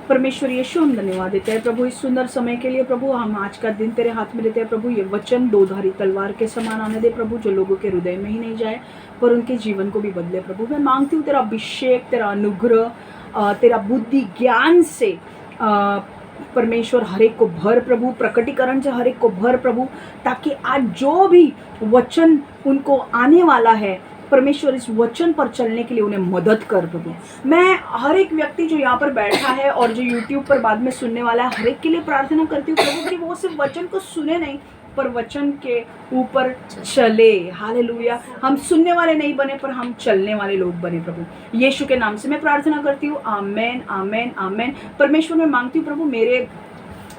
परमेश्वर यीशु, हम धन्यवाद देते हैं प्रभु इस सुंदर समय के लिए। प्रभु हम आज का दिन तेरे हाथ में देते हैं प्रभु। ये वचन दो-धारी तलवार के समान आने दे प्रभु, जो लोगों के हृदय में ही नहीं जाए पर उनके जीवन को भी बदले प्रभु। मैं मांगती हूँ तेरा अभिषेक, तेरा अनुग्रह, तेरा बुद्धि ज्ञान से परमेश्वर हर एक को भर प्रभु, प्रकटीकरण से हर एक को भर प्रभु, ताकि आज जो भी वचन उनको आने वाला है परमेश्वर इस वचन पर चलने के लिए उन्हें मदद कर प्रभु। मैं हर एक व्यक्ति जो यहाँ पर बैठा है और जो यूट्यूब पर बाद में सुनने वाला है, हर एक के लिए प्रार्थना करती हूँ प्रभु कि वो सिर्फ वचन को सुने नहीं पर वचन के ऊपर चले। हालेलुया। हम सुनने वाले नहीं बने पर हम चलने वाले लोग बने प्रभु। यीशु के नाम से मैं प्रार्थना करती हूँ, आमेन आमेन आमेन। परमेश्वर मैं मांगती हूँ प्रभु, मेरे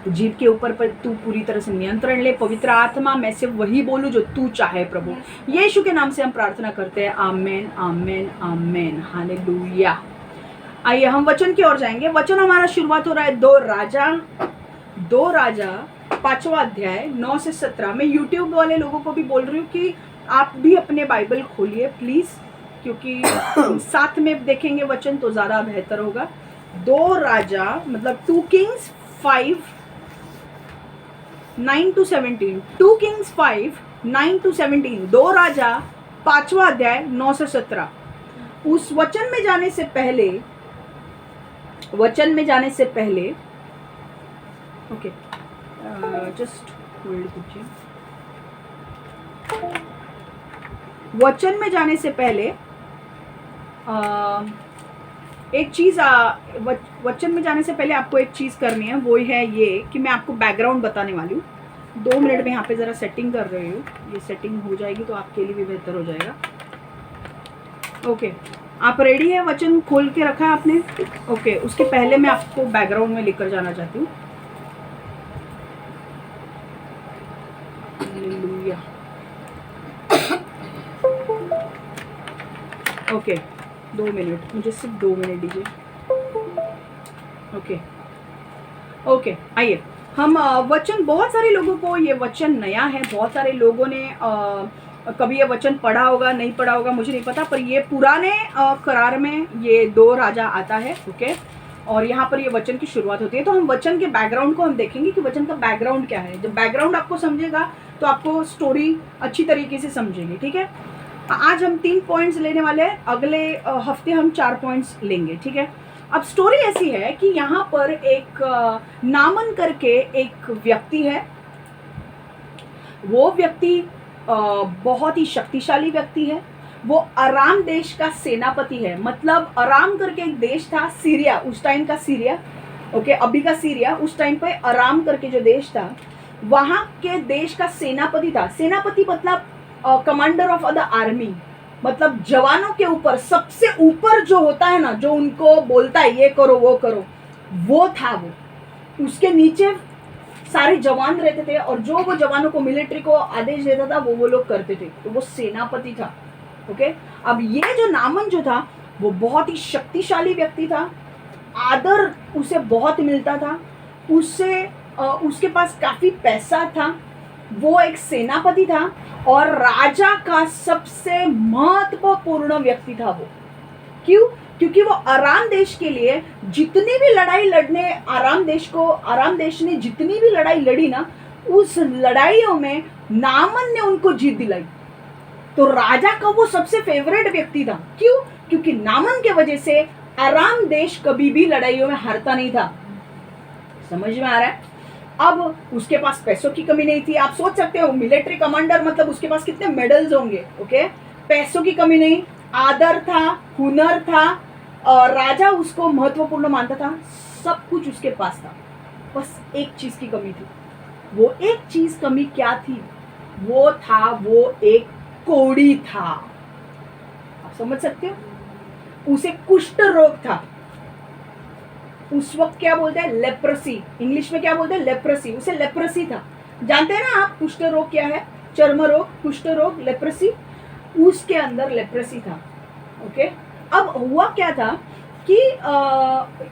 जीव के ऊपर पर तू पूरी तरह से नियंत्रण ले। पवित्र आत्मा, मैं सिर्फ वही बोलूं जो तू चाहे प्रभु। यीशु के नाम से हम प्रार्थना करते हैं, आमेन आमेन आमेन। हालेलुया। आइए हम वचन की ओर जाएंगे। वचन हमारा शुरुआत हो रहा है दो राजा 5वां अध्याय 9 से 17। मैं यूट्यूब वाले लोगों को भी बोल रही हूँ कि आप भी अपने बाइबल खोलिए प्लीज, क्योंकि साथ में देखेंगे वचन तो ज्यादा बेहतर होगा। 2 राजा मतलब 2 Kings 5:9-17। 2 Kings 5:9-17। 2 राजा 5वां अध्याय 9 से 17। उस वचन में जाने से पहले ओके, जस्ट होल्ड कीजिए। वचन में जाने से पहले एक चीज वचन में जाने से पहले आपको एक चीज करनी है, वो है ये कि मैं आपको बैकग्राउंड बताने वाली हूँ। 2 मिनट में यहाँ पे जरा सेटिंग कर रही हूँ। ये सेटिंग हो जाएगी तो आपके लिए भी बेहतर हो जाएगा। ओके, आप रेडी है? वचन खोल के रखा है आपने? ओके, उसके पहले मैं आपको बैकग्राउंड में लेकर जाना चाहती हूँ। ओके, 2 मिनट, मुझे सिर्फ 2 मिनट दीजिए। ओके, आइए हम वचन, बहुत सारे लोगों को ये वचन नया है, बहुत सारे लोगों ने कभी ये वचन पढ़ा होगा, नहीं पढ़ा होगा, मुझे नहीं पता, पर ये पुराने करार में ये 2 राजा आता है। ओके, और यहाँ पर ये वचन की शुरुआत होती है। तो हम वचन के बैकग्राउंड को हम देखेंगे कि वचन का बैकग्राउंड क्या है। जब बैकग्राउंड आपको समझेगा तो आपको स्टोरी अच्छी तरीके से समझेंगे। ठीक है, आज हम 3 पॉइंट्स लेने वाले हैं, अगले हफ्ते हम 4 पॉइंट्स लेंगे। ठीक है, अब स्टोरी ऐसी है कि यहाँ पर एक नामन करके एक व्यक्ति है। वो व्यक्ति बहुत ही शक्तिशाली व्यक्ति है। वो अराम देश का सेनापति है। मतलब अराम करके एक देश था, सीरिया, उस टाइम का सीरिया। ओके, अभी का सीरिया, उस टाइम पे अराम करके जो देश था, वहां के देश का सेनापति था। सेनापति मतलब कमांडर ऑफ द आर्मी, मतलब जवानों के ऊपर सबसे ऊपर जो होता है ना, जो उनको बोलता है ये करो वो करो, वो था वो। उसके नीचे सारे जवान रहते थे और जो वो जवानों को, मिलिट्री को आदेश देता था वो लोग करते थे। तो वो सेनापति था। ओके, अब ये जो नामन जो था वो बहुत ही शक्तिशाली व्यक्ति था। आदर उसे बहुत मिलता था। उसके पास काफी पैसा था। वो एक सेनापति था और राजा का सबसे महत्वपूर्ण व्यक्ति था वो। क्यों? क्योंकि वो अराम देश के लिए जितनी भी लड़ाई लड़ने, अराम देश ने जितनी भी लड़ाई लड़ी ना, उस लड़ाइयों में नामन ने उनको जीत दिलाई। तो राजा का वो सबसे फेवरेट व्यक्ति था। क्यों? क्योंकि नामन के वजह से अराम देश कभी भी लड़ाइयों में हारता नहीं था। समझ में आ रहा है? अब उसके पास पैसों की कमी नहीं थी। आप सोच सकते हो मिलिट्री कमांडर मतलब उसके पास कितने मेडल्स होंगे। ओके, पैसों की कमी नहीं, आदर था, हुनर था और राजा उसको महत्वपूर्ण मानता था। सब कुछ उसके पास था, बस एक चीज की कमी थी। वो एक चीज कमी क्या थी? वो एक कोढ़ी था। आप समझ सकते हो? उसे कुष्ठ रोग था। उस वक्त क्या बोलते हैं? लेप्रेसी। इंग्लिश में क्या बोलते हैं? लेप्रेसी। उसे लेप्रेसी था। जानते हैं ना आप कुष्ठ रोग क्या है? चर्म रोग, कुष्ठ रोग, लेप्रेसी। उसके अंदर लेप्रेसी था। ओके, अब हुआ क्या था कि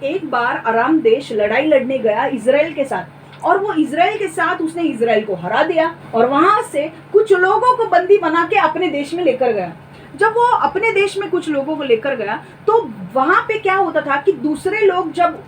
एक बार अराम देश लड़ाई लड़ने गया इजराइल के साथ, और वो इजराइल के साथ उसने इजराइल को हरा दिया और वहां से कुछ लोगों को बंदी बना के अपने देश में लेकर गया। जब वो अपने देश में कुछ लोगों को लेकर गया तो वहां पे क्या होता था कि दूसरे लोग जब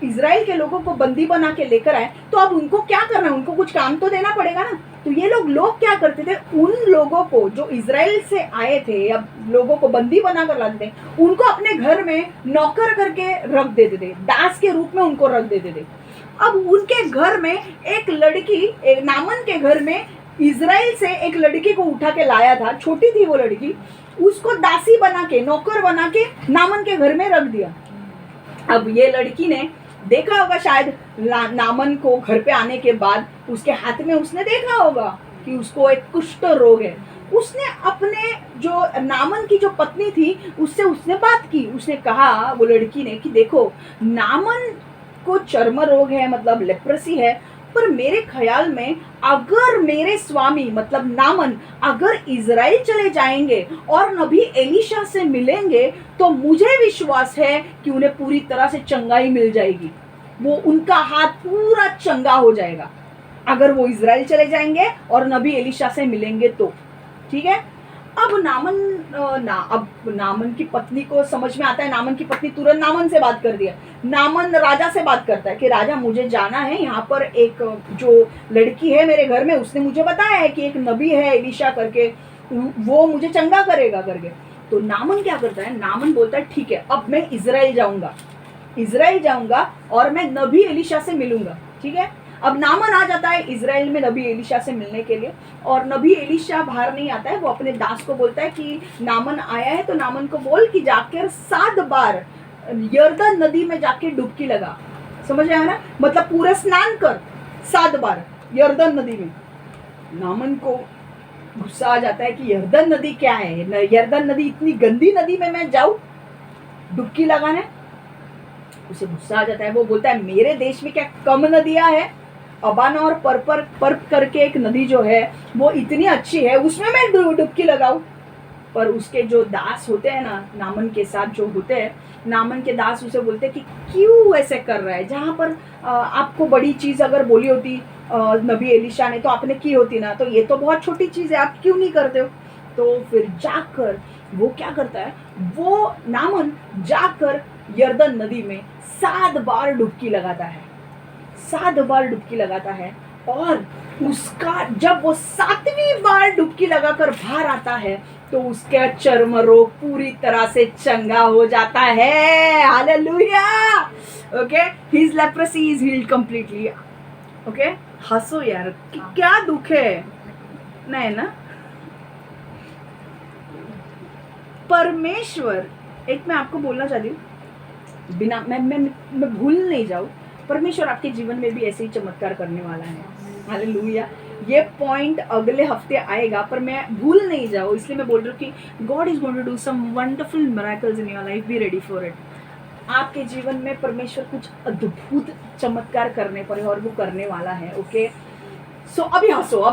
इजराइल के लोगों को बंदी बना के लेकर आए, तो अब उनको क्या करना है, उनको कुछ काम तो देना पड़ेगा ना। तो ये लोग क्या करते थे, उन लोगों को जो इजराइल से आए थे या लोगों को बंदी बना कर लाते थे, उनको अपने घर में नौकर करके रख देते थे, दास के रूप में उनको रख देते थे। अब उनके घर में एक लड़की, एक नामन के घर में इजराइल से एक लड़की को उठा के लाया था, छोटी थी वो लड़की, उसको दासी बना के, नौकर बना के नामन के घर में रख दिया। अब ये लड़की ने देखा होगा शायद नामन को घर पे आने के बाद, उसके हाथ में उसने देखा होगा कि उसको एक कुष्ठ रोग है। उसने अपने जो नामन की जो पत्नी थी उससे उसने बात की, उसने कहा, वो लड़की ने, कि देखो नामन को चर्म रोग है, मतलब लेप्रेसी है, पर मेरे ख्याल में अगर मेरे स्वामी मतलब नामन अगर इजराइल चले जाएंगे और नबी एलिशा से मिलेंगे तो मुझे विश्वास है कि उन्हें पूरी तरह से चंगाई मिल जाएगी, वो उनका हाथ पूरा चंगा हो जाएगा अगर वो इजराइल चले जाएंगे और नबी एलिशा से मिलेंगे तो। ठीक है। अब नामन की पत्नी को समझ में आता है, नामन की पत्नी तुरंत नामन से बात कर दिया। नामन राजा से बात करता है कि राजा मुझे जाना है, यहाँ पर एक जो लड़की है मेरे घर में, उसने मुझे बताया है कि एक नबी है एलिशा करके, वो मुझे चंगा करेगा करके। तो नामन क्या करता है, नामन बोलता है ठीक है, अब मैं इजराइल जाऊंगा और मैं नबी एलिशा से मिलूंगा। ठीक है। अब नामन आ जाता है इजराइल में नबी एलिशा से मिलने के लिए, और नबी एलिशा बाहर नहीं आता है, वो अपने दास को बोलता है कि नामन आया है तो नामन को बोल कि जाकर 7 बार यर्दन नदी में जाके डुबकी लगा। समझ आया ना, मतलब पूरा स्नान कर 7 बार यर्दन नदी में। नामन को गुस्सा आ जाता है कि यर्दन नदी क्या है, यर्दन नदी इतनी गंदी नदी में मैं जाऊं डुबकी लगाने। उसे गुस्सा आ जाता है, वो बोलता है मेरे देश में क्या कम नदियां है, अबाना और पर्प करके एक नदी जो है वो इतनी अच्छी है, उसमें मैं डुबकी लगाऊं। पर उसके जो दास होते हैं ना, नामन के साथ जो होते हैं, नामन के दास उसे बोलते हैं कि क्यों ऐसे कर रहा है, जहाँ पर आपको बड़ी चीज अगर बोली होती नबी एलिशा ने तो आपने की होती ना, तो ये तो बहुत छोटी चीज है, आप क्यों नहीं करते हो। तो फिर जाकर वो क्या करता है, वो नामन जाकर यर्दन नदी में 7 बार डुबकी लगाता है, 7 बार डुबकी लगाता है। और उसका जब वो 7वीं बार डुबकी लगाकर बाहर आता है तो उसका चर्म रोग पूरी तरह से चंगा हो जाता है। Hallelujah. Okay, his leprosy is healed completely. Okay, हंसो यार, क्या दुख है, नहीं ना। परमेश्वर, एक मैं आपको बोलना चाहती हूँ, बिना मैं भूल नहीं जाऊँ, परमेश्वर आपके जीवन में भी ऐसे ही चमत्कार करने वाला है। हालेलुया। ये पॉइंट अगले हफ्ते आएगा, पर मैं भूल नहीं जाऊँ इसलिए मैं बोल रही हूँ कि God is going to do some wonderful miracles in your life, be ready for it. आपके जीवन में परमेश्वर कुछ अद्भुत चमत्कार करने पर है और वो करने वाला है। ओके, सो अभी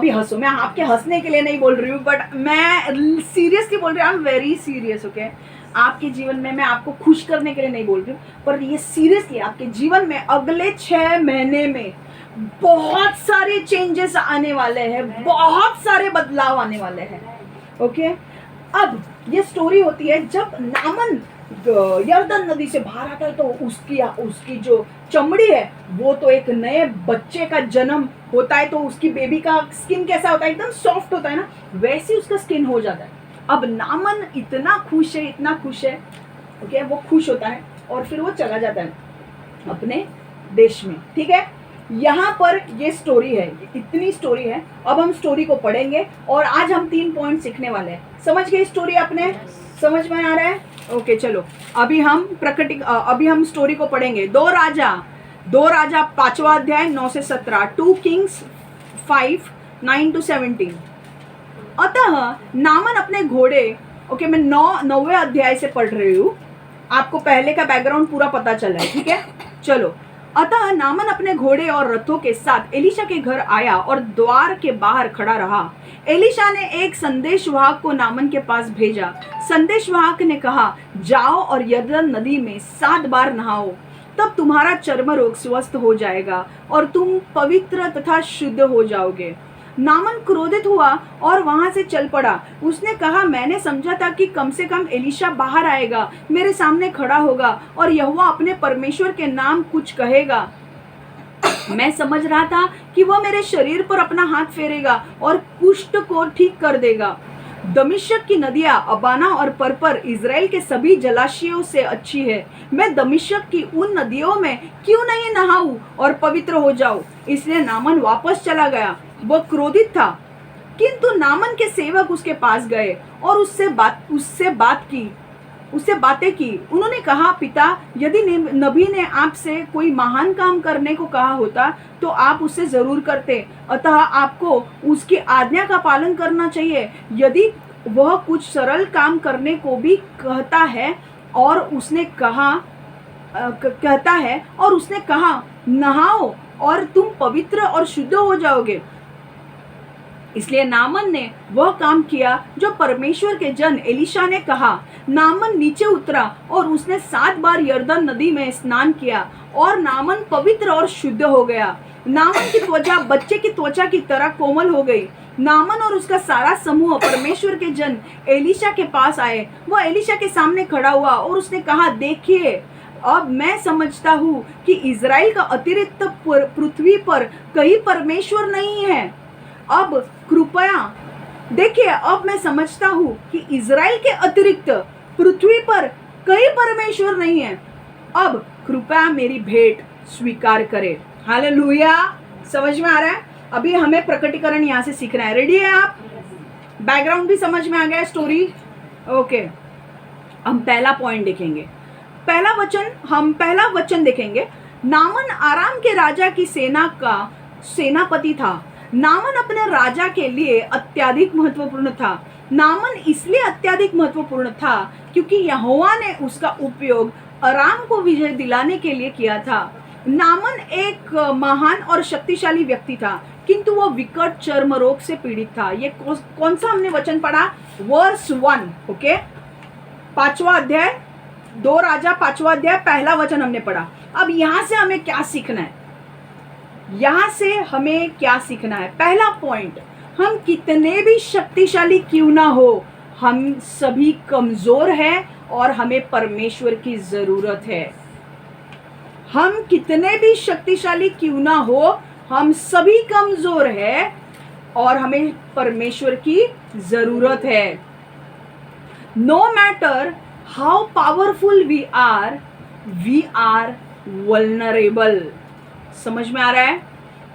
हंसो, मैं आपके हंसने के लिए नहीं बोल रही हूँ, बट मैं सीरियसली बोल रही हूँ, I am very serious. Okay, आपके जीवन में मैं आपको खुश करने के लिए नहीं बोल रही हूँ, पर ये सीरियसली आपके जीवन में अगले 6 महीने में बहुत सारे चेंजेस आने वाले हैं, बहुत सारे बदलाव आने वाले हैं। ओके, अब ये स्टोरी होती है जब नामन यर्दन नदी से बाहर आता है तो उसकी जो चमड़ी है वो तो एक नए बच्चे का जन्म होता है, तो उसकी बेबी का स्किन कैसा होता है, एकदम सॉफ्ट होता है ना, वैसे उसका स्किन हो जाता है। अब नामन इतना खुश है। ओके, वो खुश होता है और फिर वो चला जाता है अपने देश में। ठीक है, यहाँ पर ये स्टोरी है, इतनी स्टोरी है। अब हम स्टोरी को पढ़ेंगे और आज हम 3 पॉइंट सीखने वाले हैं। समझ गए स्टोरी आपने? समझ में आ रहा है? ओके, चलो अभी हम स्टोरी को पढ़ेंगे। 2 राजा 5वां अध्याय 9 से 17, 2 Kings 5 9 to 17। अतः नामन अपने घोड़े, ओके मैं 9वें अध्याय से पढ़ रही हूँ, आपको पहले का बैकग्राउंड पूरा पता चला है। ठीक है, चलो। अतः नामन अपने घोड़े और रथों के साथ एलिशा के घर आया और द्वार के बाहर खड़ा रहा। एलिशा ने एक संदेशवाहक को नामन के पास भेजा। संदेशवाहक ने कहा, जाओ और यरदन नदी में 7 बार नहाओ, तब तुम्हारा चर्म रोग स्वस्थ हो जाएगा और तुम पवित्र तथा शुद्ध हो जाओगे। नामन क्रोधित हुआ और वहां से चल पड़ा। उसने कहा, मैंने समझा था कि कम से कम एलीशा बाहर आएगा, मेरे सामने खड़ा होगा और यहोवा अपने परमेश्वर के नाम कुछ कहेगा। मैं समझ रहा था कि वह मेरे शरीर पर अपना हाथ फेरेगा और कुष्ठ को ठीक कर देगा। दमिश्क की नदियां अबाना और परपर इज़राइल के सभी जलाशयों से अच्छी है। मैं दमिश्क की उन नदियों में क्यों नहीं नहाऊं और पवित्र हो जाऊं? इसलिए नामन वापस चला गया। वह क्रोधित था, किंतु नामन के सेवक उसके पास गए और उससे बातें की। उन्होंने कहा, पिता, यदि नबी ने आपसे कोई महान काम करने को कहा होता तो आप उससे जरूर करते, अतः आपको उसकी आज्ञा का पालन करना चाहिए। यदि वह कुछ सरल काम करने को भी कहता है और उसने कहा नहाओ और तुम पवित्र और शुद्ध हो जाओगे। इसलिए नामन ने वह काम किया जो परमेश्वर के जन एलीशा ने कहा। नामन नीचे उतरा और उसने 7 बार यरदन नदी में स्नान किया और नामन पवित्र और शुद्ध हो गया। नामन की त्वचा बच्चे की त्वचा की तरह कोमल हो गई। नामन और उसका सारा समूह परमेश्वर के जन एलीशा के पास आए। वह एलीशा के सामने खड़ा हुआ और उसने कहा, देखिए, अब मैं समझता हूँ कि इज़राइल का अतिरिक्त पृथ्वी पर कहीं परमेश्वर नहीं है। अब कृपया देखिए, अब मैं समझता हूँ कि इज़राइल के अतिरिक्त पृथ्वी पर कहीं परमेश्वर नहीं है। अब कृपया मेरी भेंट स्वीकार करे। हालेलुया। समझ में आ रहा है? अभी हमें प्रकटीकरण यहाँ से सीखना है। रेडी है आप? बैकग्राउंड भी समझ में आ गया, स्टोरी? ओके, हम पहला पॉइंट देखेंगे। पहला वचन देखेंगे। नामन आराम के राजा की सेना का सेनापति था। नामन अपने राजा के लिए अत्यधिक महत्वपूर्ण था। नामन इसलिए अत्यधिक महत्वपूर्ण था क्योंकि यहोवा ने उसका उपयोग अराम को विजय दिलाने के लिए किया था। नामन एक महान और शक्तिशाली व्यक्ति था, किंतु वह विकट चर्म रोग से पीड़ित था। ये कौन सा हमने वचन पढ़ा? वर्स 1, ओके, 5वां अध्याय, 2 राजा 5वां अध्याय, पहला वचन हमने पढ़ा। अब यहां से हमें क्या सीखना है? पहला पॉइंट, हम कितने भी शक्तिशाली क्यों ना हो, हम सभी कमजोर हैं और हमें परमेश्वर की जरूरत है। हम कितने भी शक्तिशाली क्यों ना हो, हम सभी कमजोर हैं और हमें परमेश्वर की जरूरत है। No matter how powerful we are vulnerable. समझ में आ रहा है?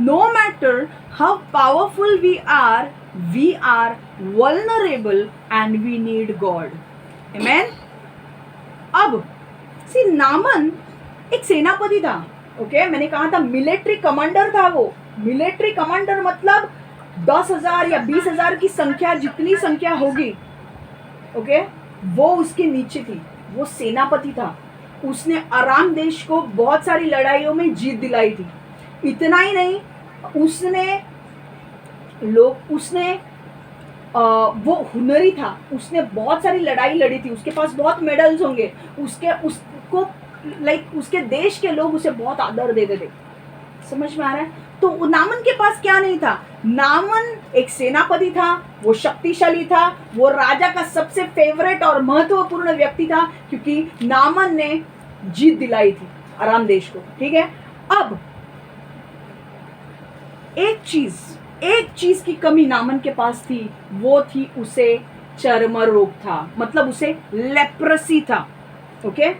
No matter how powerful we are vulnerable and we need God. Amen. अब नामन एक सेनापति था। ओके, मैंने कहा था मिलिट्री कमांडर था। वो मिलिट्री कमांडर मतलब 10,000 या 20,000 की संख्या, जितनी संख्या होगी, ओके, वो उसके नीचे थी। वो सेनापति था। उसने आराम देश को बहुत सारी लड़ाइयों में जीत दिलाई थी। इतना ही नहीं, वो हुनरी था। उसने बहुत सारी लड़ाई लड़ी थी। उसके पास बहुत मेडल्स होंगे। उसके देश के लोग उसे बहुत आदर देते थे। समझ में आ रहा है? तो नामन के पास क्या नहीं था? नामन एक सेनापति था, वो शक्तिशाली था, वो राजा का सबसे फेवरेट और महत्वपूर्ण व्यक्ति था, क्योंकि नामन ने जीत दिलाई थी आराम देश को। ठीक है, अब एक चीज की कमी नामन के पास थी, वो थी उसे चर्म रोग था, मतलब उसे लेप्रेसी था। ओके,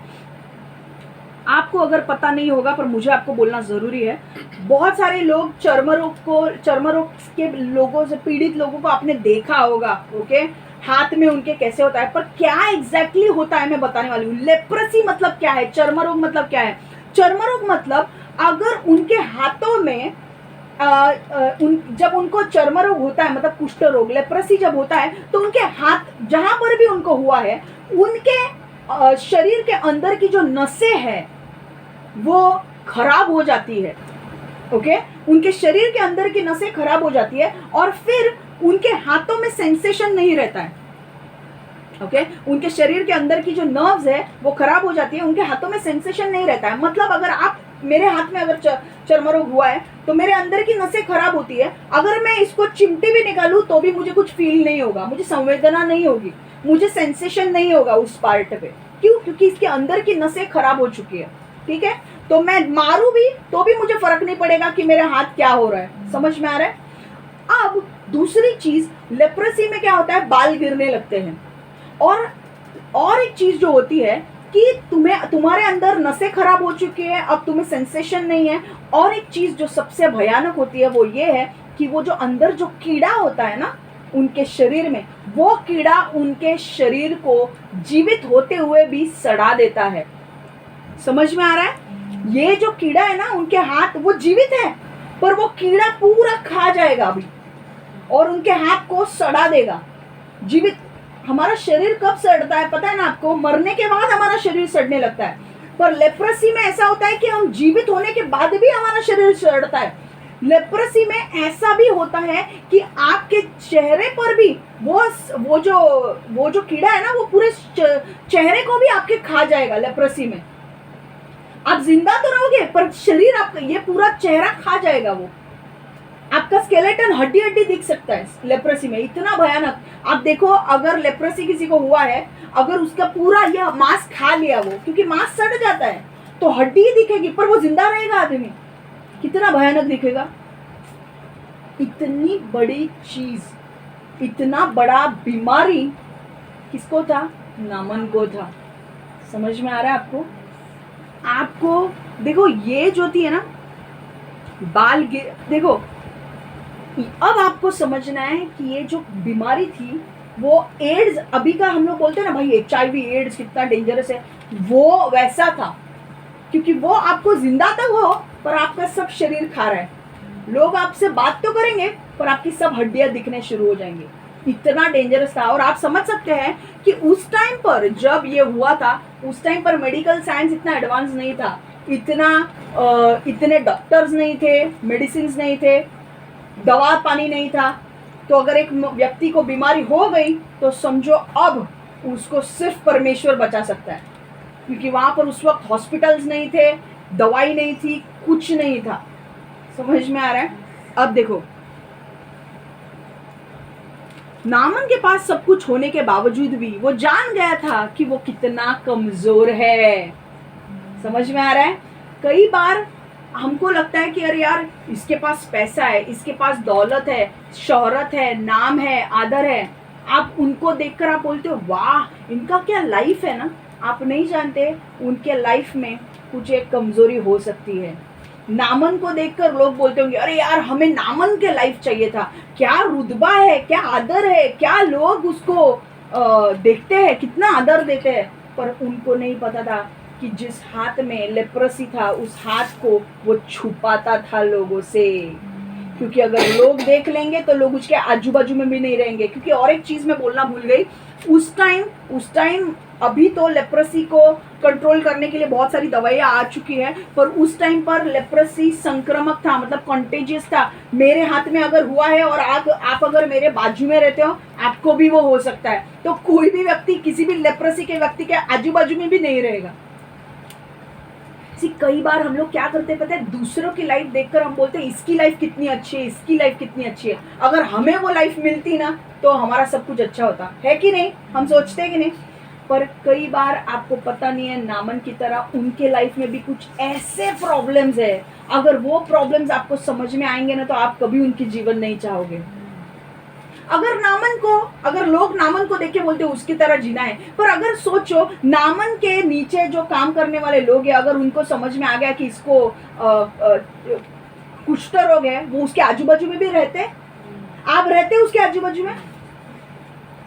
आपको अगर पता नहीं होगा पर मुझे आपको बोलना जरूरी है, बहुत सारे लोग चर्म रोग के लोगों से पीड़ित लोगों को आपने देखा होगा। ओके, हाथ में उनके कैसे होता है, पर क्या एग्जैक्टली होता है मैं बताने वाली हूँ। लेप्रेसी मतलब क्या है, चर्म रोग मतलब क्या है? चर्म रोग मतलब अगर उनके हाथों में जब उनको चर्म रोग होता है, मतलब कुष्ठ रोग, लेप्रेसी जब होता है, तो उनके हाथ जहां पर भी उनको हुआ है, उनके शरीर के अंदर की जो नसें हैं वो खराब हो जाती है। ओके, उनके शरीर के अंदर की नसें खराब हो जाती है और फिर उनके हाथों में सेंसेशन नहीं रहता है। ओके, उनके शरीर के अंदर की जो नर्व्स है वो खराब हो जाती है, उनके हाथों में सेंसेशन नहीं रहता है। मतलब अगर आप मेरे हाथ में अगर चर्म रोग हुआ है तो मेरे अंदर की नसें खराब होती है, अगर मैं इसको चिमटे भी निकालूं तो भी मुझे कुछ फील नहीं होगा, मुझे संवेदना नहीं होगी, मुझे सेंसेशन नहीं होगा उस पार्ट पे। क्यों? क्योंकि इसके अंदर की नसें खराब हो चुकी है। ठीक है, तो मैं मारूं भी तो भी मुझे फर्क नहीं पड़ेगा कि मेरे हाथ क्या हो रहा है। समझ में आ रहा है? अब दूसरी चीज, लेप्रेसी में क्या होता है, बाल गिरने लगते हैं। और एक चीज जो होती है कि तुम्हारे अंदर नसें खराब हो चुकी है, अब तुम्हें सेंसेशन नहीं है। और एक चीज जो सबसे भयानक होती है वो ये है कि वो जो अंदर जो कीड़ा होता है ना उनके शरीर में, वो कीड़ा उनके शरीर को जीवित होते हुए भी सड़ा देता है। समझ में आ रहा है? ये जो कीड़ा है ना, उनके हाथ वो जीवित है पर वो कीड़ा पूरा खा जाएगा अभी और उनके हाथ को सड़ा देगा। जीवित हमारा शरीर कब सड़ता है पता है ना आपको? मरने के बाद हमारा शरीर सड़ने लगता है। पर लेप्रेसी में ऐसा होता है कि हम जीवित होने के बाद भी हमारा शरीर सड़ता है। लेप्रेसी में ऐसा भी होता है कि आपके चेहरे पर भी वो जो कीड़ा है ना, वो पूरे चेहरे को भी आपके खा जाएगा। लेप्रेसी में आप जिंदा तो रहोगे पर शरीर आपका, ये पूरा चेहरा खा जाएगा। वो आपका स्केलेटन हड्डी हड्डी दिख सकता है लेप्रेसी में, इतना भयानक। आप देखो, अगर लेप्रेसी किसी को हुआ है, अगर उसका पूरा यह मांस खा लिया वो, क्योंकि मांस सड़ जाता है तो हड्डी ही दिखेगी पर वो जिंदा रहेगा आदमी, कितना भयानक दिखेगा। इतनी बड़ी चीज, इतना बड़ा बीमारी किसको था? नामन को था। समझ में आ रहा है आपको? देखो ये जो थी है ना बाल गिर, देखो अब आपको समझना है कि ये जो बीमारी थी वो एड्स, अभी का हम लोग बोलते हैं ना भाई HIV एड्स कितना डेंजरस है, वो वैसा था। क्योंकि वो आपको जिंदा तक हो पर आपका सब शरीर खा रहा है। लोग आपसे बात तो करेंगे पर आपकी सब हड्डियां दिखने शुरू हो जाएंगी। इतना डेंजरस था। और आप समझ सकते हैं कि उस टाइम पर जब ये हुआ था, उस टाइम पर मेडिकल साइंस इतना एडवांस नहीं था, इतने डॉक्टर्स नहीं थे, मेडिसिन नहीं थे, दवा पानी नहीं था। तो अगर एक व्यक्ति को बीमारी हो गई तो समझो अब उसको सिर्फ परमेश्वर बचा सकता है, क्योंकि वहां पर उस वक्त हॉस्पिटल्स नहीं थे, दवाई नहीं थी, कुछ नहीं था। समझ में आ रहा है? अब देखो, नामन के पास सब कुछ होने के बावजूद भी वो जान गया था कि वो कितना कमजोर है। समझ में आ रहा है? कई बार हमको लगता है कि अरे यार इसके पास पैसा है, इसके पास दौलत है, शोहरत है, नाम है, आदर है। आप उनको देखकर आप बोलते हो वाह इनका क्या लाइफ है ना। आप नहीं जानते उनके लाइफ में कुछ एक कमजोरी हो सकती है। नामन को देखकर लोग बोलते होंगे अरे यार हमें नामन के लाइफ चाहिए था, क्या रुतबा है, क्या आदर है, क्या लोग उसको देखते हैं, कितना आदर देते हैं। पर उनको नहीं पता था कि जिस हाथ में लेप्रेसी था उस हाथ को वो छुपाता था लोगों से। क्योंकि अगर लोग देख लेंगे तो लोग उसके आजू बाजू में भी नहीं रहेंगे। क्योंकि और एक चीज मैं बोलना भूल गई, उस टाइम अभी तो लेप्रेसी को कंट्रोल करने के लिए बहुत सारी दवाइयाँ आ चुकी है, पर उस टाइम पर लेप्रेसी संक्रामक था, मतलब कॉन्टेजियस था। मेरे हाथ में अगर हुआ है और आप अगर मेरे बाजू में रहते हो आपको भी वो हो सकता है। तो कोई भी व्यक्ति किसी भी लेप्रेसी के व्यक्ति के आजू बाजू में भी नहीं रहेगा। कई बार हम लोग क्या करते हैं पता है, दूसरों की लाइफ देखकर हम बोलते हैं इसकी लाइफ कितनी अच्छी है, इसकी लाइफ कितनी अच्छी है। अगर हमें वो लाइफ मिलती ना तो हमारा सब कुछ अच्छा होता है कि नहीं? हम सोचते हैं कि नहीं? पर कई बार आपको पता नहीं है नामन की तरह उनके लाइफ में भी कुछ ऐसे प्रॉब्लम्स है, अगर वो प्रॉब्लम्स आपको समझ में आएंगे ना तो आप कभी उनकी जीवन नहीं चाहोगे। अगर लोग नामन को देख के बोलते उसकी तरह जीना है, पर अगर सोचो नामन के नीचे जो काम करने वाले लोग हैं, अगर उनको समझ में आ गया कि इसको कुष्ठ रोग है, वो उसके आजू बाजू में भी रहते, आप रहते उसके आजू बाजू में,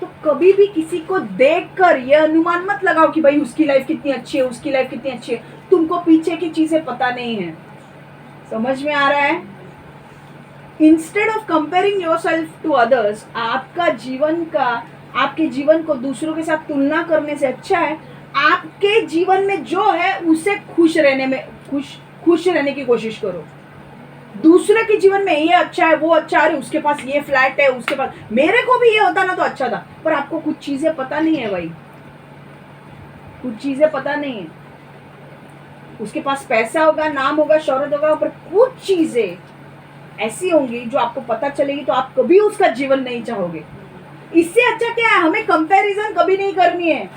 तो कभी भी किसी को देखकर ये अनुमान मत लगाओ कि भाई उसकी लाइफ कितनी अच्छी है, उसकी लाइफ कितनी अच्छी है। तुमको पीछे की चीजें पता नहीं है। समझ में आ रहा है? Instead of comparing yourself to others, आपके जीवन को दूसरों के साथ तुलना करने से अच्छा है आपके जीवन में जो है उसे खुश रहने की कोशिश करो। दूसरे के जीवन में ये अच्छा है, वो अच्छा है, उसके पास ये फ्लैट है, उसके पास, मेरे को भी ये होता ना तो अच्छा था। पर आपको कुछ चीजें पता नहीं है भाई, कुछ चीजें पता नहीं है। उसके पास पैसा होगा, नाम होगा, शोहरत होगा, पर कुछ चीजें ऐसी होंगी जो आपको पता चलेगी तो आप कभी उसका जीवन नहीं चाहोगे। इससे अच्छा क्या है, हमें कंपैरिजन कभी नहीं करनी है।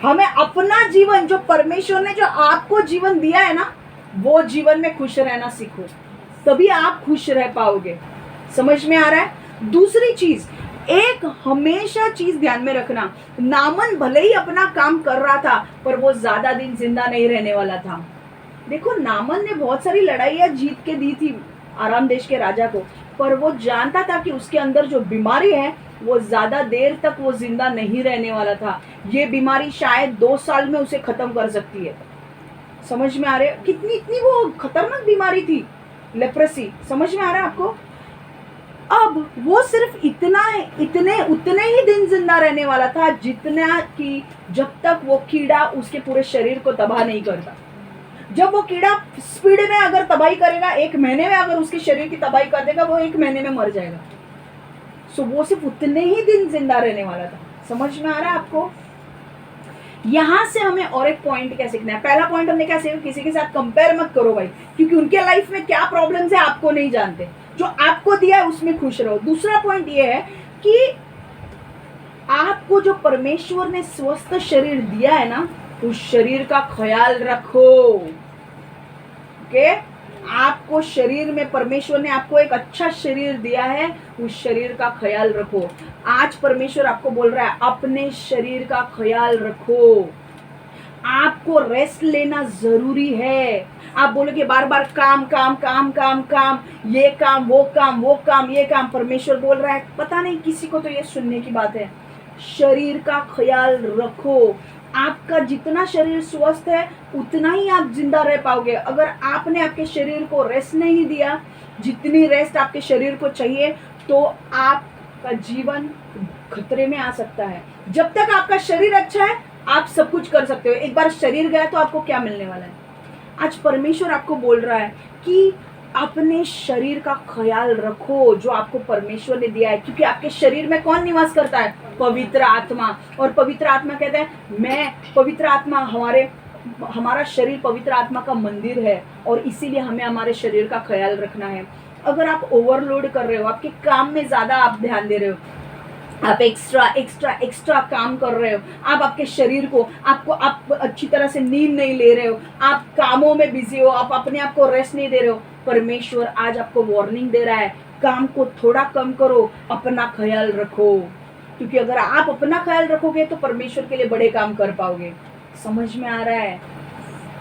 हमें अपना जीवन, जो परमेश्वर ने जो आपको जीवन दिया है ना, वो जीवन में खुश रहना सीखो, तभी आप खुश रह पाओगे। समझ में आ रहा है? दूसरी चीज, एक हमेशा चीज ध्यान में रखना, नामन भले ही अपना काम कर रहा था पर वो ज्यादा दिन जिंदा नहीं रहने वाला था। देखो, नामन ने बहुत सारी लड़ाइयां जीत के दी थी आराम देश के राजा को, पर वो जानता था कि उसके अंदर जो बीमारी है वो ज्यादा देर तक वो जिंदा नहीं रहने वाला था। ये बीमारी शायद 2 साल में उसे खत्म कर सकती है। समझ में आ रहे? कितनी इतनी वो खतरनाक बीमारी थी लेप्रेसी। समझ में आ रहा है आपको? अब वो सिर्फ उतने ही दिन जिंदा रहने वाला था जितना कि जब तक वो कीड़ा उसके पूरे शरीर को तबाह नहीं करता। जब वो कीड़ा स्पीड में अगर तबाही करेगा, 1 महीने में अगर उसके शरीर की तबाही कर देगा, वो 1 महीने में मर जाएगा। सो वो सिर्फ उतने ही दिन जिंदा रहने वाला था। समझ में आ रहा है आपको? यहां से हमें और एक पॉइंट क्या सीखना है। पहला पॉइंट हमने क्या सीखा, किसी के साथ कंपेयर मत करो भाई, क्योंकि उनके लाइफ में क्या प्रॉब्लम्स है आपको नहीं जानते। जो आपको दिया है उसमें खुश रहो। दूसरा पॉइंट ये है कि आपको जो परमेश्वर ने स्वस्थ शरीर दिया है ना, उस शरीर का ख्याल रखो। ओके? आपको शरीर में, परमेश्वर ने आपको एक अच्छा शरीर दिया है, उस शरीर का ख्याल रखो। आज परमेश्वर आपको बोल रहा है अपने शरीर का ख्याल रखो। आपको रेस्ट लेना जरूरी है। आप बोलोगे बार बार काम काम काम काम काम, ये काम वो काम वो काम ये काम। परमेश्वर बोल रहा है, पता नहीं किसी को तो ये सुनने की बात है, शरीर का ख्याल रखो। आपका जितना शरीर स्वस्थ है उतना ही आप जिंदा रह पाओगे। अगर आपने आपके शरीर को रेस्ट नहीं दिया, जितनी रेस्ट आपके शरीर को चाहिए, तो आपका जीवन खतरे में आ सकता है। जब तक आपका शरीर अच्छा है आप सब कुछ कर सकते हो। एक बार शरीर गया तो आपको क्या मिलने वाला है? आज परमेश्वर आपको बोल रहा है कि अपने शरीर का ख्याल रखो जो आपको परमेश्वर ने दिया है, क्योंकि आपके शरीर में कौन निवास करता है? पवित्र आत्मा। और पवित्र आत्मा कहते हैं, मैं पवित्र आत्मा, हमारा शरीर पवित्र आत्मा का मंदिर है, और इसीलिए हमें हमारे शरीर का ख्याल रखना है। अगर आप ओवरलोड कर रहे हो, आपके काम में ज्यादा आप ध्यान दे रहे हो, आप एक्स्ट्रा काम कर रहे हो, आप आपके शरीर को, आप अच्छी तरह से नींद नहीं ले रहे हो, आप कामों में बिजी हो, आप अपने आप को रेस्ट नहीं दे रहे हो, परमेश्वर आज आपको वार्निंग दे रहा है, काम को थोड़ा कम करो, अपना ख्याल रखो। क्योंकि अगर आप अपना ख्याल रखोगे तो परमेश्वर के लिए बड़े काम कर पाओगे। समझ में आ रहा है?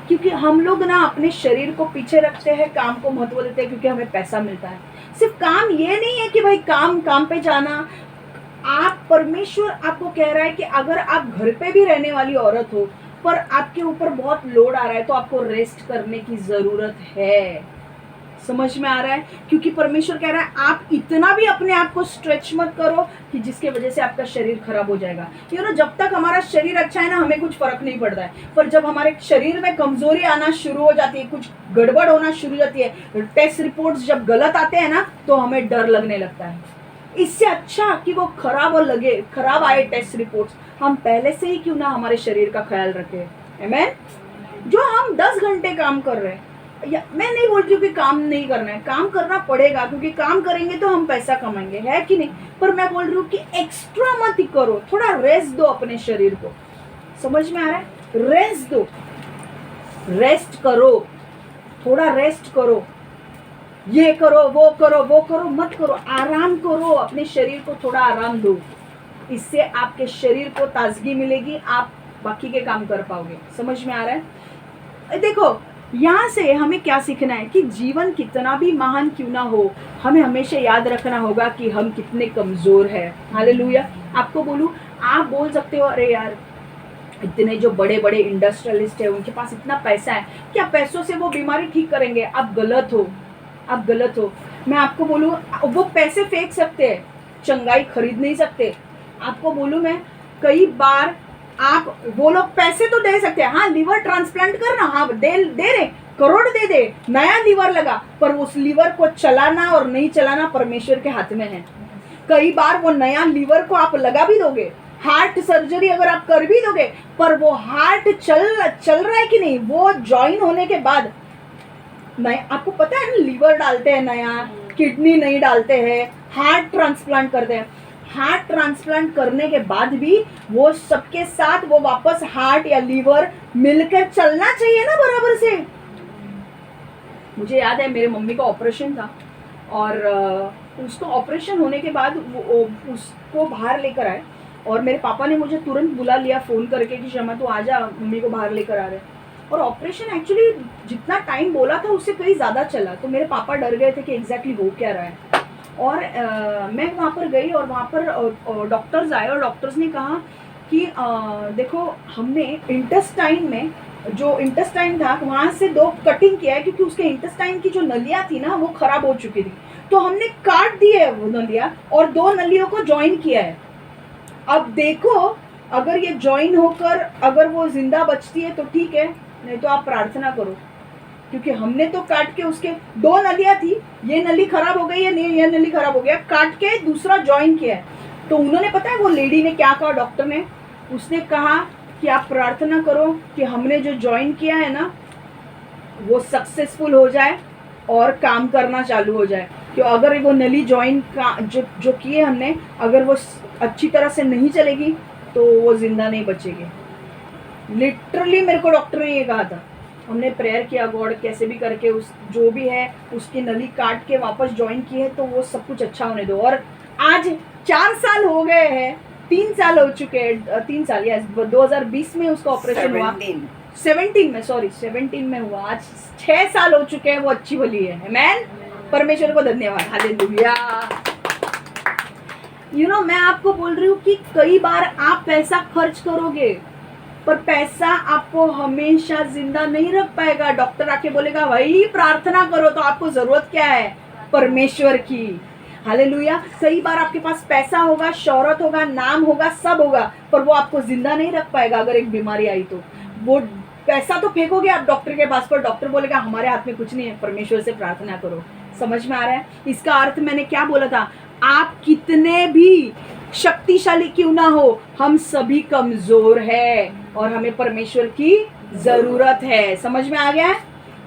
क्योंकि हम लोग ना अपने शरीर को पीछे रखते हैं, काम को महत्व देते हैं क्योंकि हमें पैसा मिलता है। सिर्फ काम ये नहीं है कि भाई काम पे जाना। आप, परमेश्वर आपको कह रहा है कि अगर आप घर पे भी रहने वाली औरत हो पर आपके ऊपर बहुत लोड आ रहा है तो आपको रेस्ट करने की जरूरत है। समझ में आ रहा है? क्योंकि परमेश्वर कह रहा है आप इतना भी अपने आप को स्ट्रेच मत करो कि जिसके वजह से आपका शरीर खराब हो जाएगा। जब तक हमारा शरीर अच्छा है ना, हमें कुछ फर्क नहीं पड़ता है, पर जब हमारे शरीर में कमजोरी आना शुरू हो जाती है, कुछ गड़बड़ होना शुरू हो जाती है, टेस्ट रिपोर्ट्स जब गलत आते हैं ना, तो हमें डर लगने लगता है। इससे अच्छा कि वो खराब आए टेस्ट रिपोर्ट्स, हम पहले से ही क्यों ना हमारे शरीर का ख्याल रखें। आमेन? जो हम 10 घंटे काम कर रहे हैं, मैं नहीं बोलती हूँ कि काम नहीं करना है, काम करना पड़ेगा, क्योंकि काम करेंगे तो हम पैसा कमाएंगे, है कि नहीं? पर मैं बोल रही हूँ कि एक्स्ट्रा मत ही करो, थोड़ा रेस्ट दो अपने शरीर को। समझ में आ रहा है? रेस्ट दो, रेस्ट करो, थोड़ा रेस्ट करो। ये करो वो करो मत करो, आराम करो, अपने शरीर को थोड़ा आराम दो। इससे आपके शरीर को ताजगी मिलेगी, आप बाकी के काम कर पाओगे। समझ में आ रहा है? देखो, यहाँ से हमें क्या सीखना है कि जीवन कितना भी महान क्यों ना हो, हमें हमेशा याद रखना होगा कि हम कितने कमजोर हैं। हालेलुया। आपको बोलूं, आप बोल सकते हो अरे यार इतने जो बड़े बड़े इंडस्ट्रियलिस्ट है उनके पास इतना पैसा है, क्या पैसों से वो बीमारी ठीक करेंगे? आप गलत हो। मैं आपको बोलूं, वो पैसे फेंक सकते हैं, चंगाई खरीद नहीं सकते। आपको बोलूं मैं, कई बार आप, वो लोग पैसे तो दे सकते हैं, हाँ लीवर ट्रांसप्लांट करना, हाँ दे रहे, करोड़ दे, नया लीवर लगा, पर उस लीवर को चलाना और नहीं चलाना परमेश्वर के हाथ में है। कई बार वो नया लीवर को आप लगा भी दोगे, हार्ट सर्जरी अगर आप कर भी दोगे, पर वो हार्ट चल रहा है कि नहीं, वो ज्वाइन होने के बाद नया, आपको पता है ना, लीवर डालते हैं नया, किडनी नहीं डालते हैं, हार्ट ट्रांसप्लांट करते हैं। हार्ट ट्रांसप्लांट करने के बाद भी वो सबके साथ वो वापस हार्ट या लीवर मिलकर चलना चाहिए ना बराबर से। मुझे याद है मेरे मम्मी का ऑपरेशन था, और उसको ऑपरेशन होने के बाद उसको बाहर लेकर आए, और मेरे पापा ने मुझे तुरंत बुला लिया फ़ोन करके कि शर्मा तू आ जा, मम्मी को बाहर लेकर आ रहे। और ऑपरेशन एक्चुअली जितना टाइम बोला था उससे कहीं ज़्यादा चला, तो मेरे पापा डर गए थे कि एग्जैक्टली हो क्या रहा है। और मैं वहाँ पर गई, और वहाँ पर डॉक्टर्स आए, और डॉक्टर्स ने कहा कि देखो हमने इंटेस्टाइन में, जो इंटेस्टाइन था वहाँ से 2 कटिंग किया है, क्योंकि उसके इंटेस्टाइन की जो नलियाँ थी ना वो ख़राब हो चुकी थी, तो हमने काट दी है वो नलियाँ और 2 नलियों को ज्वाइन किया है। अब देखो अगर ये ज्वाइन होकर अगर वो जिंदा बचती है तो ठीक है, नहीं तो आप प्रार्थना करो, क्योंकि हमने तो काट के उसके 2 नलियाँ थी, ये नली खराब हो गई है, नहीं ये नली खराब हो गया, काट के दूसरा ज्वाइन किया है। तो उन्होंने, पता है वो लेडी ने क्या कहा, डॉक्टर ने, उसने कहा कि आप प्रार्थना करो कि हमने जो ज्वाइन किया है ना वो सक्सेसफुल हो जाए और काम करना चालू हो जाए। कि अगर वो नली ज्वाइन का जो किए हमने, अगर वो अच्छी तरह से नहीं चलेगी तो वो जिंदा नहीं बचेगी। लिटरली मेरे को डॉक्टर ने ये कहा था। हमने प्रेयर किया, गॉड कैसे भी करके उस जो भी है उसकी नली काट के वापस ज्वाइन की है, तो वो सब कुछ अच्छा होने दो। और आज 4 साल हो गए हैं, 3 साल हो चुके हैं, 3 साल या 2020 में उसका ऑपरेशन हुआ, 17 में हुआ, आज 6 साल हो चुके हैं, वो अच्छी भली है। आमेन, परमेश्वर को धन्यवाद, हालेलुया। मैं आपको बोल रही हूँ कि कई बार आप पैसा खर्च करोगे पर पैसा आपको हमेशा जिंदा नहीं रख पाएगा। डॉक्टर आके बोलेगा भाई प्रार्थना करो, तो आपको जरूरत क्या है, परमेश्वर की। हालेलुया। कई बार आपके पास पैसा होगा, शोहरत होगा, नाम होगा, सब होगा, पर वो आपको जिंदा नहीं रख पाएगा। अगर एक बीमारी आई तो वो पैसा तो फेंकोगे आप डॉक्टर के पास, पर डॉक्टर बोलेगा हमारे हाथ में कुछ नहीं है, परमेश्वर से प्रार्थना करो। समझ में आ रहा है इसका अर्थ? मैंने क्या बोला था, आप कितने भी शक्तिशाली क्यों ना हो, हम सभी कमजोर हैं और हमें परमेश्वर की जरूरत है। समझ में आ गया है?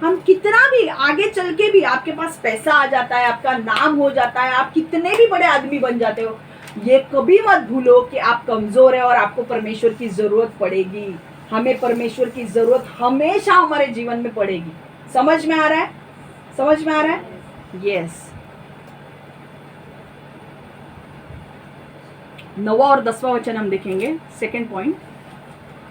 हम कितना भी आगे चल के भी आपके पास पैसा आ जाता है, आपका नाम हो जाता है, आप कितने भी बड़े आदमी बन जाते हो, ये कभी मत भूलो कि आप कमजोर है और आपको परमेश्वर की जरूरत पड़ेगी। हमें परमेश्वर की जरूरत हमेशा हमारे जीवन में पड़ेगी। समझ में आ रहा है? समझ में आ रहा है? यस। 9वां और 10वां वचन हम देखेंगे। Second point.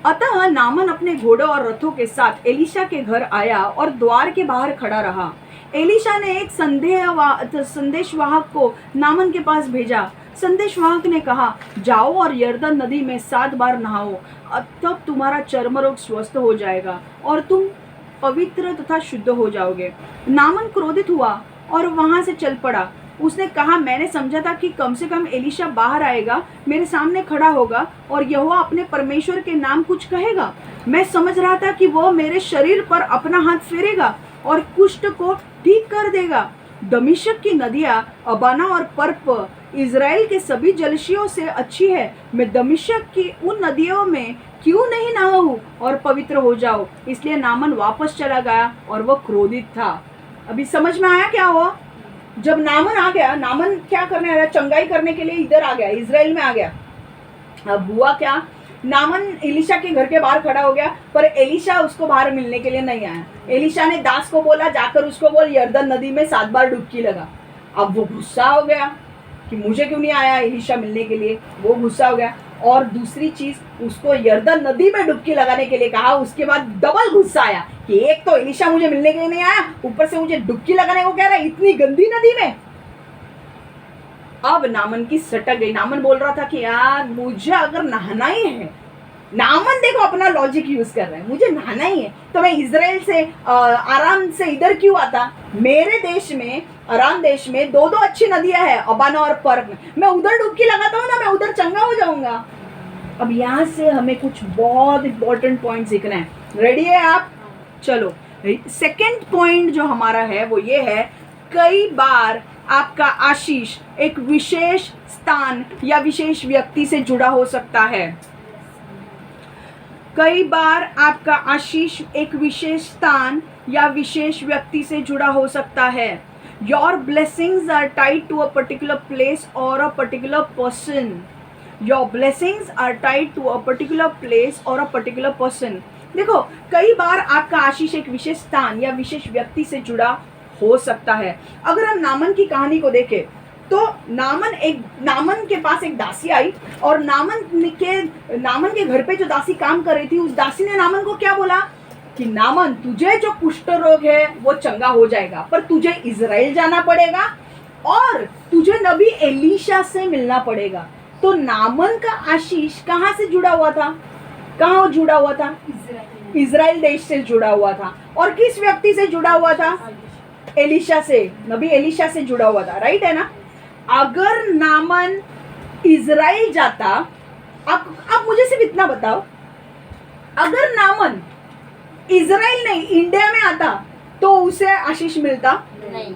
अतः नामन अपने घोड़ों और रथों के साथ एलीशा के घर आया और द्वार के बाहर खड़ा रहा। एलीशा ने एक संदेशवाहक को नामन के पास भेजा। संदेशवाहक ने कहा, जाओ और यर्दन नदी में 7 बार नहाओ, तब तुम्हारा चर्म रोग स्वस्थ हो जाएगा और तुम पवित्र तथा शुद्ध हो जाओगे। नामन क्रोधित हुआ और वहां से चल पड़ा। उसने कहा, मैंने समझा था कि कम से कम एलीशा बाहर आएगा, मेरे सामने खड़ा होगा और यहोवा अपने परमेश्वर के नाम कुछ कहेगा। मैं समझ रहा था कि वो मेरे शरीर पर अपना हाथ फेरेगा और कुष्ठ को ठीक कर देगा। दमिश्क की नदियां अबाना और पर्प इज़राइल के सभी जलशयों से अच्छी है। मैं दमिश्क की उन नदियों में क्यों नहीं नहाऊं और पवित्र हो जाऊं? इसलिए नामन वापस चला गया और वह क्रोधित था। अभी समझ में आया क्या हुआ? जब नामन आ गया, नामन क्या करने आया? चंगाई करने के लिए इधर आ गया, इज़राइल में आ गया। अब हुआ क्या, नामन एलीशा के घर के बाहर खड़ा हो गया, पर एलीशा उसको बाहर मिलने के लिए नहीं आया। एलीशा ने दास को बोला, जाकर उसको बोल यर्दन नदी में 7 बार डुबकी लगा। अब वो गुस्सा हो गया कि मुझे क्यों नहीं आया एलीशा मिलने के लिए, वो गुस्सा हो गया। और दूसरी चीज, उसको यर्दन नदी में डुबकी लगाने के लिए कहा। उसके बाद डबल गुस्सा आया कि एक तो एलीशा मुझे मिलने के लिए नहीं आया, ऊपर से मुझे डुबकी लगाने को कह रहा है इतनी गंदी नदी में। अब नामन की सटक गई। नामन बोल रहा था कि यार मुझे अगर नहाना ही है, नामन देखो अपना लॉजिक यूज कर रहा है, मुझे नहाना ही है तो मैं इजराइल से आराम से इधर क्यों आता? मेरे देश में, आराम देश में 2 अच्छी नदियां हैं, अबाना और पर्प में, मैं उधर डुबकी लगाता हूँ ना, मैं उधर चंगा हो जाऊंगा। अब यहाँ से हमें कुछ बहुत इंपॉर्टेंट पॉइंट सीखना है। रेडी है आप? चलो, सेकेंड पॉइंट जो हमारा है वो ये है, कई बार आपका आशीष एक विशेष स्थान या विशेष व्यक्ति से जुड़ा हो सकता है। कई बार आपका आशीष एक विशेष स्थान या विशेष व्यक्ति से जुड़ा हो सकता है। Your blessings are tied to a particular place or a particular person. Your blessings are tied to a particular place or a particular person. देखो, कई बार आपका आशीष एक विशेष स्थान या विशेष व्यक्ति से जुड़ा हो सकता है। अगर हम नामन की कहानी को देखें तो नामन के पास एक दासी आई और नामन के घर पे जो दासी काम कर रही थी, उस दासी ने नामन को क्या बोला कि नामन, तुझे जो कुष्ठ रोग है वो चंगा हो जाएगा, पर तुझे इजराइल जाना पड़ेगा और तुझे नबी एलीशा से मिलना पड़ेगा। तो नामन का आशीष कहाँ से जुड़ा हुआ था? कहाँ जुड़ा हुआ था? इजराइल देश से जुड़ा हुआ था। और किस व्यक्ति से जुड़ा हुआ था? एलीशा से, नबी एलीशा से जुड़ा हुआ था। राइट है ना? अगर नामन इजराइल जाता, आप मुझे सिर्फ इतना बताओ, अगर नामन इजराइल नहीं इंडिया में आता तो उसे आशीष मिलता नहीं।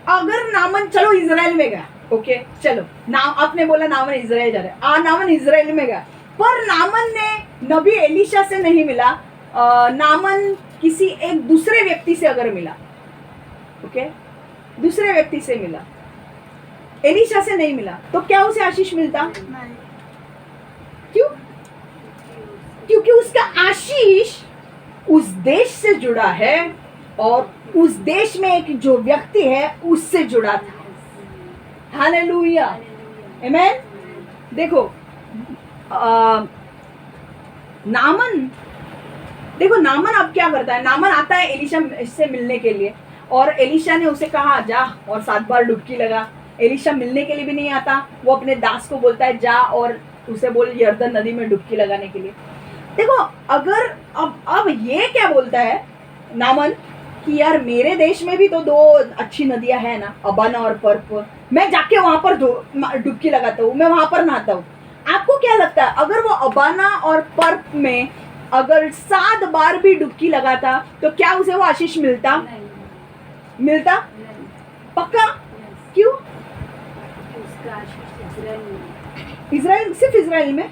अगर नामन चलो इजराइल में गया, ओके चलो, नाम आपने बोला नामन इजराइल जा रहा है, नामन इजराइल में गया, पर नामन ने नबी एलीशा से नहीं मिला, नामन किसी एक दूसरे व्यक्ति से अगर मिला, ओके दूसरे व्यक्ति से मिला, एलीशा से नहीं मिला, तो क्या उसे आशीष मिलता? क्यों? क्योंकि उसका आशीष उस देश से जुड़ा है और उस देश में एक जो व्यक्ति है उससे जुड़ा था। हालेलुया, आमेन। देखो नामन अब क्या करता है? नामन आता है एलीशा से मिलने के लिए और एलीशा ने उसे कहा जा और 7 बार डुबकी लगा। एलीशा मिलने के लिए भी नहीं आता, वो अपने दास को बोलता है जा और उसे बोल यर्दन नदी में डुबकी लगाने के लिए। देखो, अगर अब ये क्या बोलता है नामन कि यार मेरे देश में भी तो 2 अच्छी नदियां हैं ना, अबाना और पर्प, मैं जाके वहां पर डुबकी लगाता हूँ, मैं वहां पर नहाता हूँ। आपको क्या लगता है अगर वो अबाना और पर्प में अगर 7 बार भी डुबकी लगाता तो क्या उसे वो आशीष मिलता? मिलता? पक्का? क्यों? इजराइल, सिर्फ इजराइल में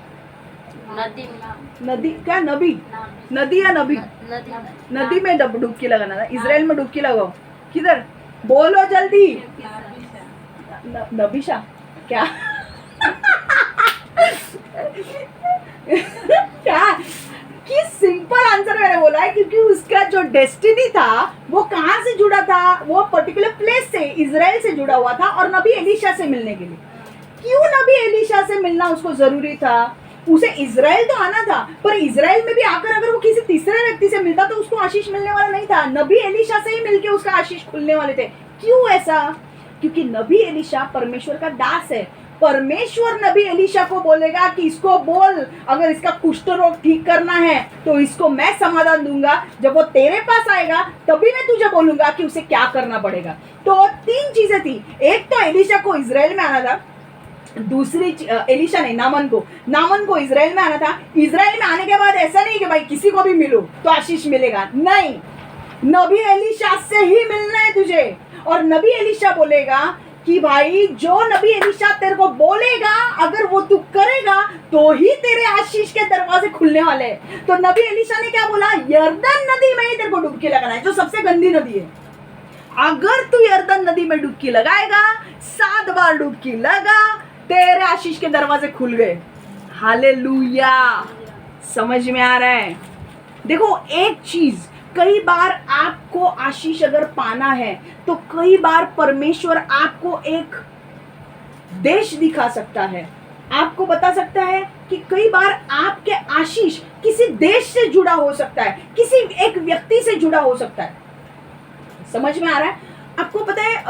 नदी क्या? नदी या नबी? नदी में डुबकी लगाना था, इजराइल में डुबकी लगाओ। किधर? बोलो जल्दी। नबीशा क्या? क्या? कि सिंपल आंसर मैंने बोला है क्योंकि उसका जो डेस्टिनी था वो कहाँ से जुड़ा था? वो पर्टिकुलर प्लेस से, इजराइल से जुड़ा हुआ था और नबी एलीशा से मिलने के लिए। क्यों नबी एलीशा से मिलना उसको जरूरी था? उसे इजराइल तो आना था, पर इजराइल में भी आकर अगर वो किसी तीसरे व्यक्ति से मिलता तो उसको आशीष मिलने वाला नहीं था। नबी एलीशा से ही मिलके उसका आशीष खुलने वाले थे। क्यों ऐसा? क्योंकि नबी एलीशा परमेश्वर का दास है। परमेश्वर नबी एलीशा को बोलेगा कि इसको बोल, अगर इसका कुष्ठ रोग ठीक करना है तो इसको मैं समाधान दूंगा। जब वो तेरे पास आएगा तभी मैं तुझे बोलूंगा कि उसे क्या करना पड़ेगा। तो 3 चीजें थी। एक तो एलीशा को इजराइल में आना था, दूसरी एलीशा नहीं, नामन को इजराइल में आना था। इजराइल में आने के बाद ऐसा नहीं कि भाई किसी को भी मिलो तो आशीष मिलेगा, नहीं, नबी एलीशा से ही मिलना है तुझे। और नबी एलीशा बोलेगा कि भाई जो नबी एलीशा तेरे को बोलेगा अगर वो तू करेगा तो ही तेरे आशीष के दरवाजे खुलने वाले हैं। तो नबी एलीशा ने क्या बोला? यर्दन नदी में ही तेरे को डुबकी लगाना है, जो सबसे गंदी नदी है। अगर तू यर्दन नदी में डुबकी लगाएगा, 7 बार डुबकी लगा, तेरे आशीष के दरवाजे खुल गए। हालेलुया, समझ में आ रहा है? देखो एक चीज, कई बार आपको आशीष अगर पाना है तो कई बार परमेश्वर आपको एक देश दिखा सकता है, आपको बता सकता है कि कई बार आपके आशीष किसी देश से जुड़ा हो सकता है, किसी एक व्यक्ति से जुड़ा हो सकता है। समझ में आ रहा है? आपको पता है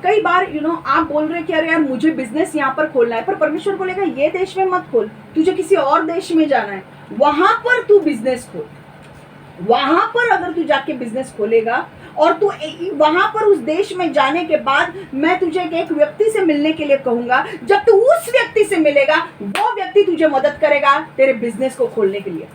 कई बार आप बोल रहे कि अरे यार मुझे बिजनेस यहाँ पर खोलना है, पर परमेश्वर बोलेगा ये देश में मत खोल, तुझे किसी और देश में जाना है, वहां पर तू बिजनेस खोल। वहां पर अगर तू जाके बिजनेस खोलेगा और तू वहां पर उस देश में जाने के बाद मैं तुझे एक व्यक्ति से मिलने के लिए कहूंगा, जब तू उस व्यक्ति से मिलेगा वो व्यक्ति तुझे मदद करेगा तेरे बिजनेस को खोलने के लिए।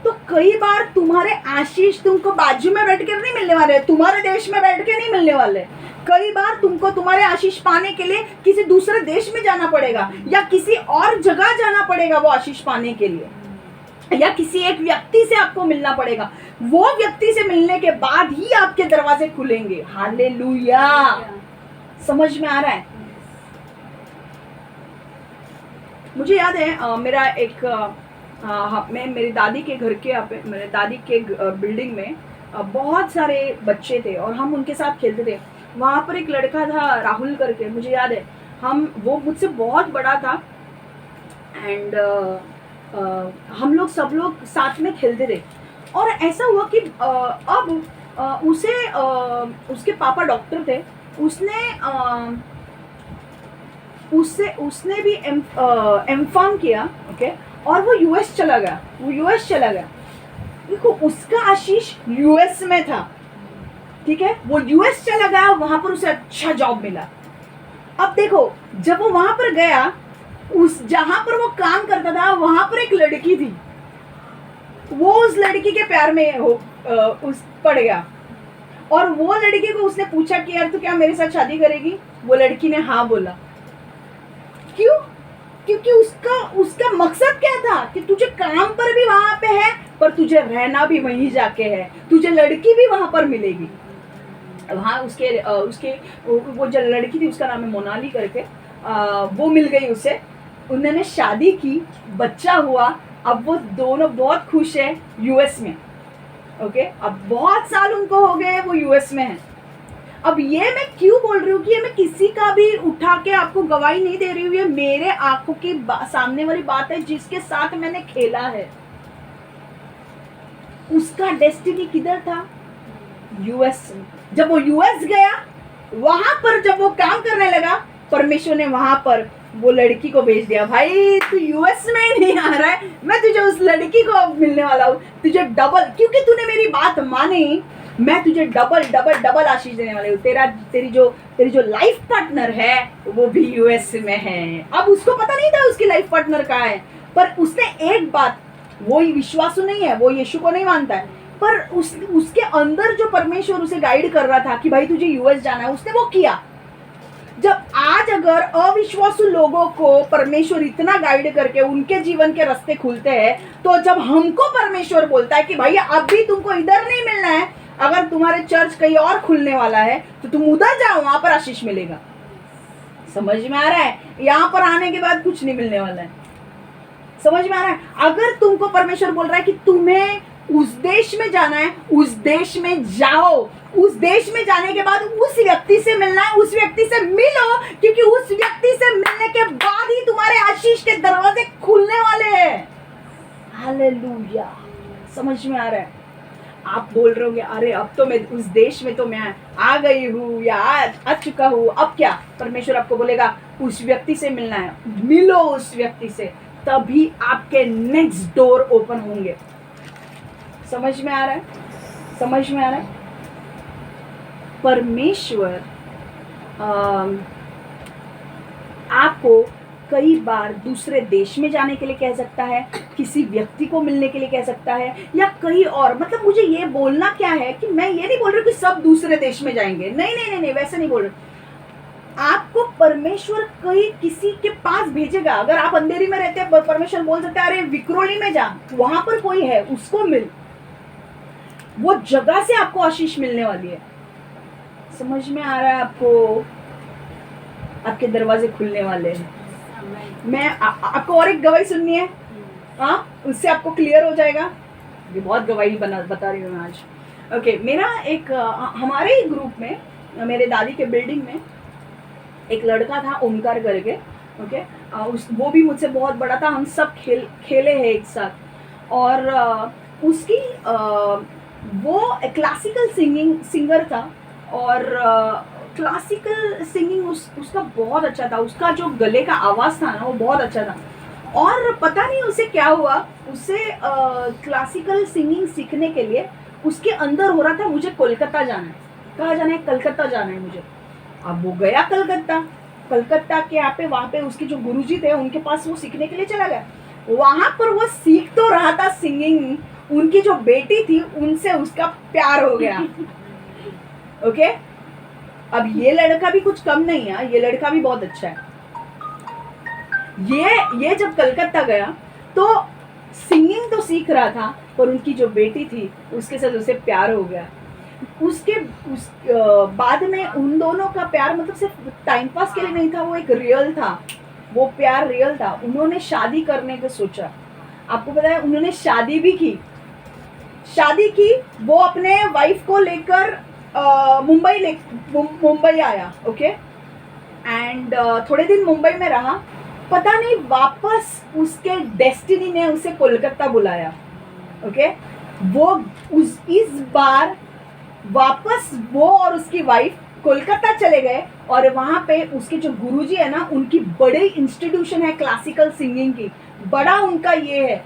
तो कई बार तुम्हारे आशीष तुमको बाजू में बैठ कर नहीं मिलने वाले, तुम्हारे देश में बैठ के नहीं मिलने वाले। कई बार तुमको तुम्हारे आशीष पाने के लिए किसी दूसरे देश में जाना पड़ेगा या किसी और जगह जाना पड़ेगा वो आशीष पाने के लिए, या किसी एक व्यक्ति से आपको मिलना पड़ेगा। वो व्यक्ति से मिलने के बाद ही आपके दरवाजे खुलेंगे। हालेलुया। समझ में आ रहा है? मुझे याद है मेरा एक मैं मेरी दादी के घर के यहाँ पे, मेरे दादी के बिल्डिंग में बहुत सारे बच्चे थे और हम उनके साथ खेलते थे। वहाँ पर एक लड़का था राहुल करके, मुझे याद है। वो मुझसे बहुत बड़ा था एंड हम लोग सब लोग साथ में खेलते थे। और ऐसा हुआ कि अब उसके पापा डॉक्टर थे। उसने भी एम.फार्म किया, ओके, और वो यूएस चला गया। देखो उसका आशीष यूएस में था, ठीक है। वो यूएस चला गया, वहां पर उसे अच्छा जॉब मिला। अब देखो जब वो वहां पर गया, जहां पर वो काम करता था वहां पर एक लड़की थी। वो उस लड़की के प्यार में पड़ गया और वो लड़की को उसने पूछा कि यार तू क्या मेरे साथ शादी करेगी? वो लड़की ने हाँ बोला। क्यों? क्योंकि उसका मकसद क्या था कि तुझे काम पर भी वहां पे है पर तुझे रहना भी वहीं जाके है, तुझे लड़की भी वहां पर मिलेगी। वहाँ उसके वो जो लड़की थी उसका नाम है मोनाली करके, वो मिल गई उसे। उन्होंने शादी की, बच्चा हुआ। अब वो दोनों बहुत खुश है यूएस में, ओके। अब बहुत साल उनको हो गए वो यूएस में है। अब ये मैं क्यों बोल रही हूँ कि ये मैं किसी का भी उठा के आपको गवाही नहीं दे रही हूँ, ये मेरे आंखों की सामने वाली बात है जिसके साथ मैंने खेला है। उसका डेस्टिनी किधर था? यूएस। जब वो यूएस गया, वहां पर जब वो काम करने लगा, परमेश्वर ने वहां पर वो लड़की को भेज दिया। भाई तू यूएस में नहीं आ रहा है, मैं तुझे उस लड़की को मिलने वाला हूँ, तुझे डबल, क्योंकि तूने मेरी बात मानी, मैं तुझे डबल डबल डबल आशीष देने वाले हूँ। तेरी जो लाइफ पार्टनर है वो भी यूएस में है। अब उसको पता नहीं था उसकी लाइफ पार्टनर कहाँ है, पर उसने एक बात, वो विश्वासु नहीं है, वो यीशु को नहीं मानता है, पर उसके अंदर जो परमेश्वर उसे गाइड कर रहा था कि भाई तुझे यूएस जाना है, उसने वो किया। जब आज अगर अविश्वासु लोगों को परमेश्वर इतना गाइड करके उनके जीवन के रास्ते खुलते हैं, तो जब हमको परमेश्वर बोलता है कि भाई अभी तुमको इधर नहीं मिलना है, अगर तुम्हारे चर्च कहीं और खुलने वाला है तो तुम उधर जाओ, वहां पर आशीष मिलेगा। समझ में आ रहा है? यहाँ पर आने के बाद कुछ नहीं मिलने वाला है। समझ में आ रहा है? अगर तुमको परमेश्वर बोल रहा है कि तुम्हें उस देश में जाना है, उस देश में जाओ। उस देश में जाने के बाद उस व्यक्ति से मिलना है, उस व्यक्ति से मिलो, क्योंकि उस व्यक्ति से मिलने के बाद ही तुम्हारे आशीष के दरवाजे खुलने वाले हैं। हालेलुया। समझ में आ रहा है? आप बोल रहे होंगे अरे अब तो मैं उस देश में तो मैं आ गई हूँ या आ चुका हूँ, अब क्या? परमेश्वर आपको बोलेगा उस व्यक्ति से मिलना है, मिलो उस व्यक्ति से, तभी आपके नेक्स्ट डोर ओपन होंगे। समझ में आ रहा है? समझ में आ रहा है? परमेश्वर आपको कई बार दूसरे देश में जाने के लिए कह सकता है, किसी व्यक्ति को मिलने के लिए कह सकता है, या कहीं और। मतलब मुझे ये बोलना क्या है कि मैं ये नहीं बोल रही कि सब दूसरे देश में जाएंगे, नहीं नहीं नहीं नहीं, वैसे नहीं बोल रही। आपको परमेश्वर कहीं किसी के पास भेजेगा। अगर आप अंधेरी में रहते हैं, परमेश्वर बोल सकता है अरे विक्रोली में जा, वहां पर कोई है, उसको मिल। वो जगह से आपको आशीष मिलने वाली है। समझ में आ रहा है आपको? आपके दरवाजे खुलने वाले हैं। मैं आपको और एक गवाही सुननी है, हाँ, उससे आपको क्लियर हो जाएगा। ये बहुत गवाही बता रही हूँ मैं आज। ओके, मेरा एक हमारे ही ग्रुप में, मेरे दादी के बिल्डिंग में एक लड़का था ओमकार करके, ओके। वो भी मुझसे बहुत बड़ा था, हम सब खेले हैं एक साथ। और उसकी वो क्लासिकल सिंगर था और क्लासिकल सिंगिंग उसका बहुत अच्छा था। उसका जो गले का आवाज़ था ना, वो बहुत अच्छा था। और पता नहीं उसे क्या हुआ, उसे क्लासिकल सिंगिंग सीखने के लिए उसके अंदर हो रहा था मुझे कोलकाता जाना है। कहाँ जाना है? कलकत्ता जाना है मुझे। अब वो गया कलकत्ता के यहाँ पे, वहाँ पे उसके जो गुरुजी थे उनके पास वो सीखने के लिए चला गया। वहाँ पर वो सीख तो रहा था सिंगिंग, उनकी जो बेटी थी उनसे उसका प्यार हो गया। ओके, अब ये लड़का भी कुछ कम नहीं है, ये लड़का भी बहुत अच्छा है। ये जब कलकत्ता गया तो सिंगिंग तो सीख रहा था, पर उनकी जो बेटी थी उसके साथ उसे प्यार हो गया। बाद में उन दोनों का प्यार मतलब सिर्फ टाइम पास के लिए नहीं था, वो एक रियल था, वो प्यार रियल था। उन्होंने शादी करने का सोचा, आपको पता है उन्होंने शादी भी की। वो अपने वाइफ को लेकर मुंबई आया। ओके, एंड थोड़े दिन मुंबई में रहा, पता नहीं वापस उसके डेस्टिनी ने उसे कोलकाता बुलाया। ओके, इस बार वापस वो और उसकी वाइफ कोलकाता चले गए, और वहाँ पे उसके जो गुरुजी है ना, उनकी बड़ी इंस्टीट्यूशन है क्लासिकल सिंगिंग की, बड़ा उनका ये है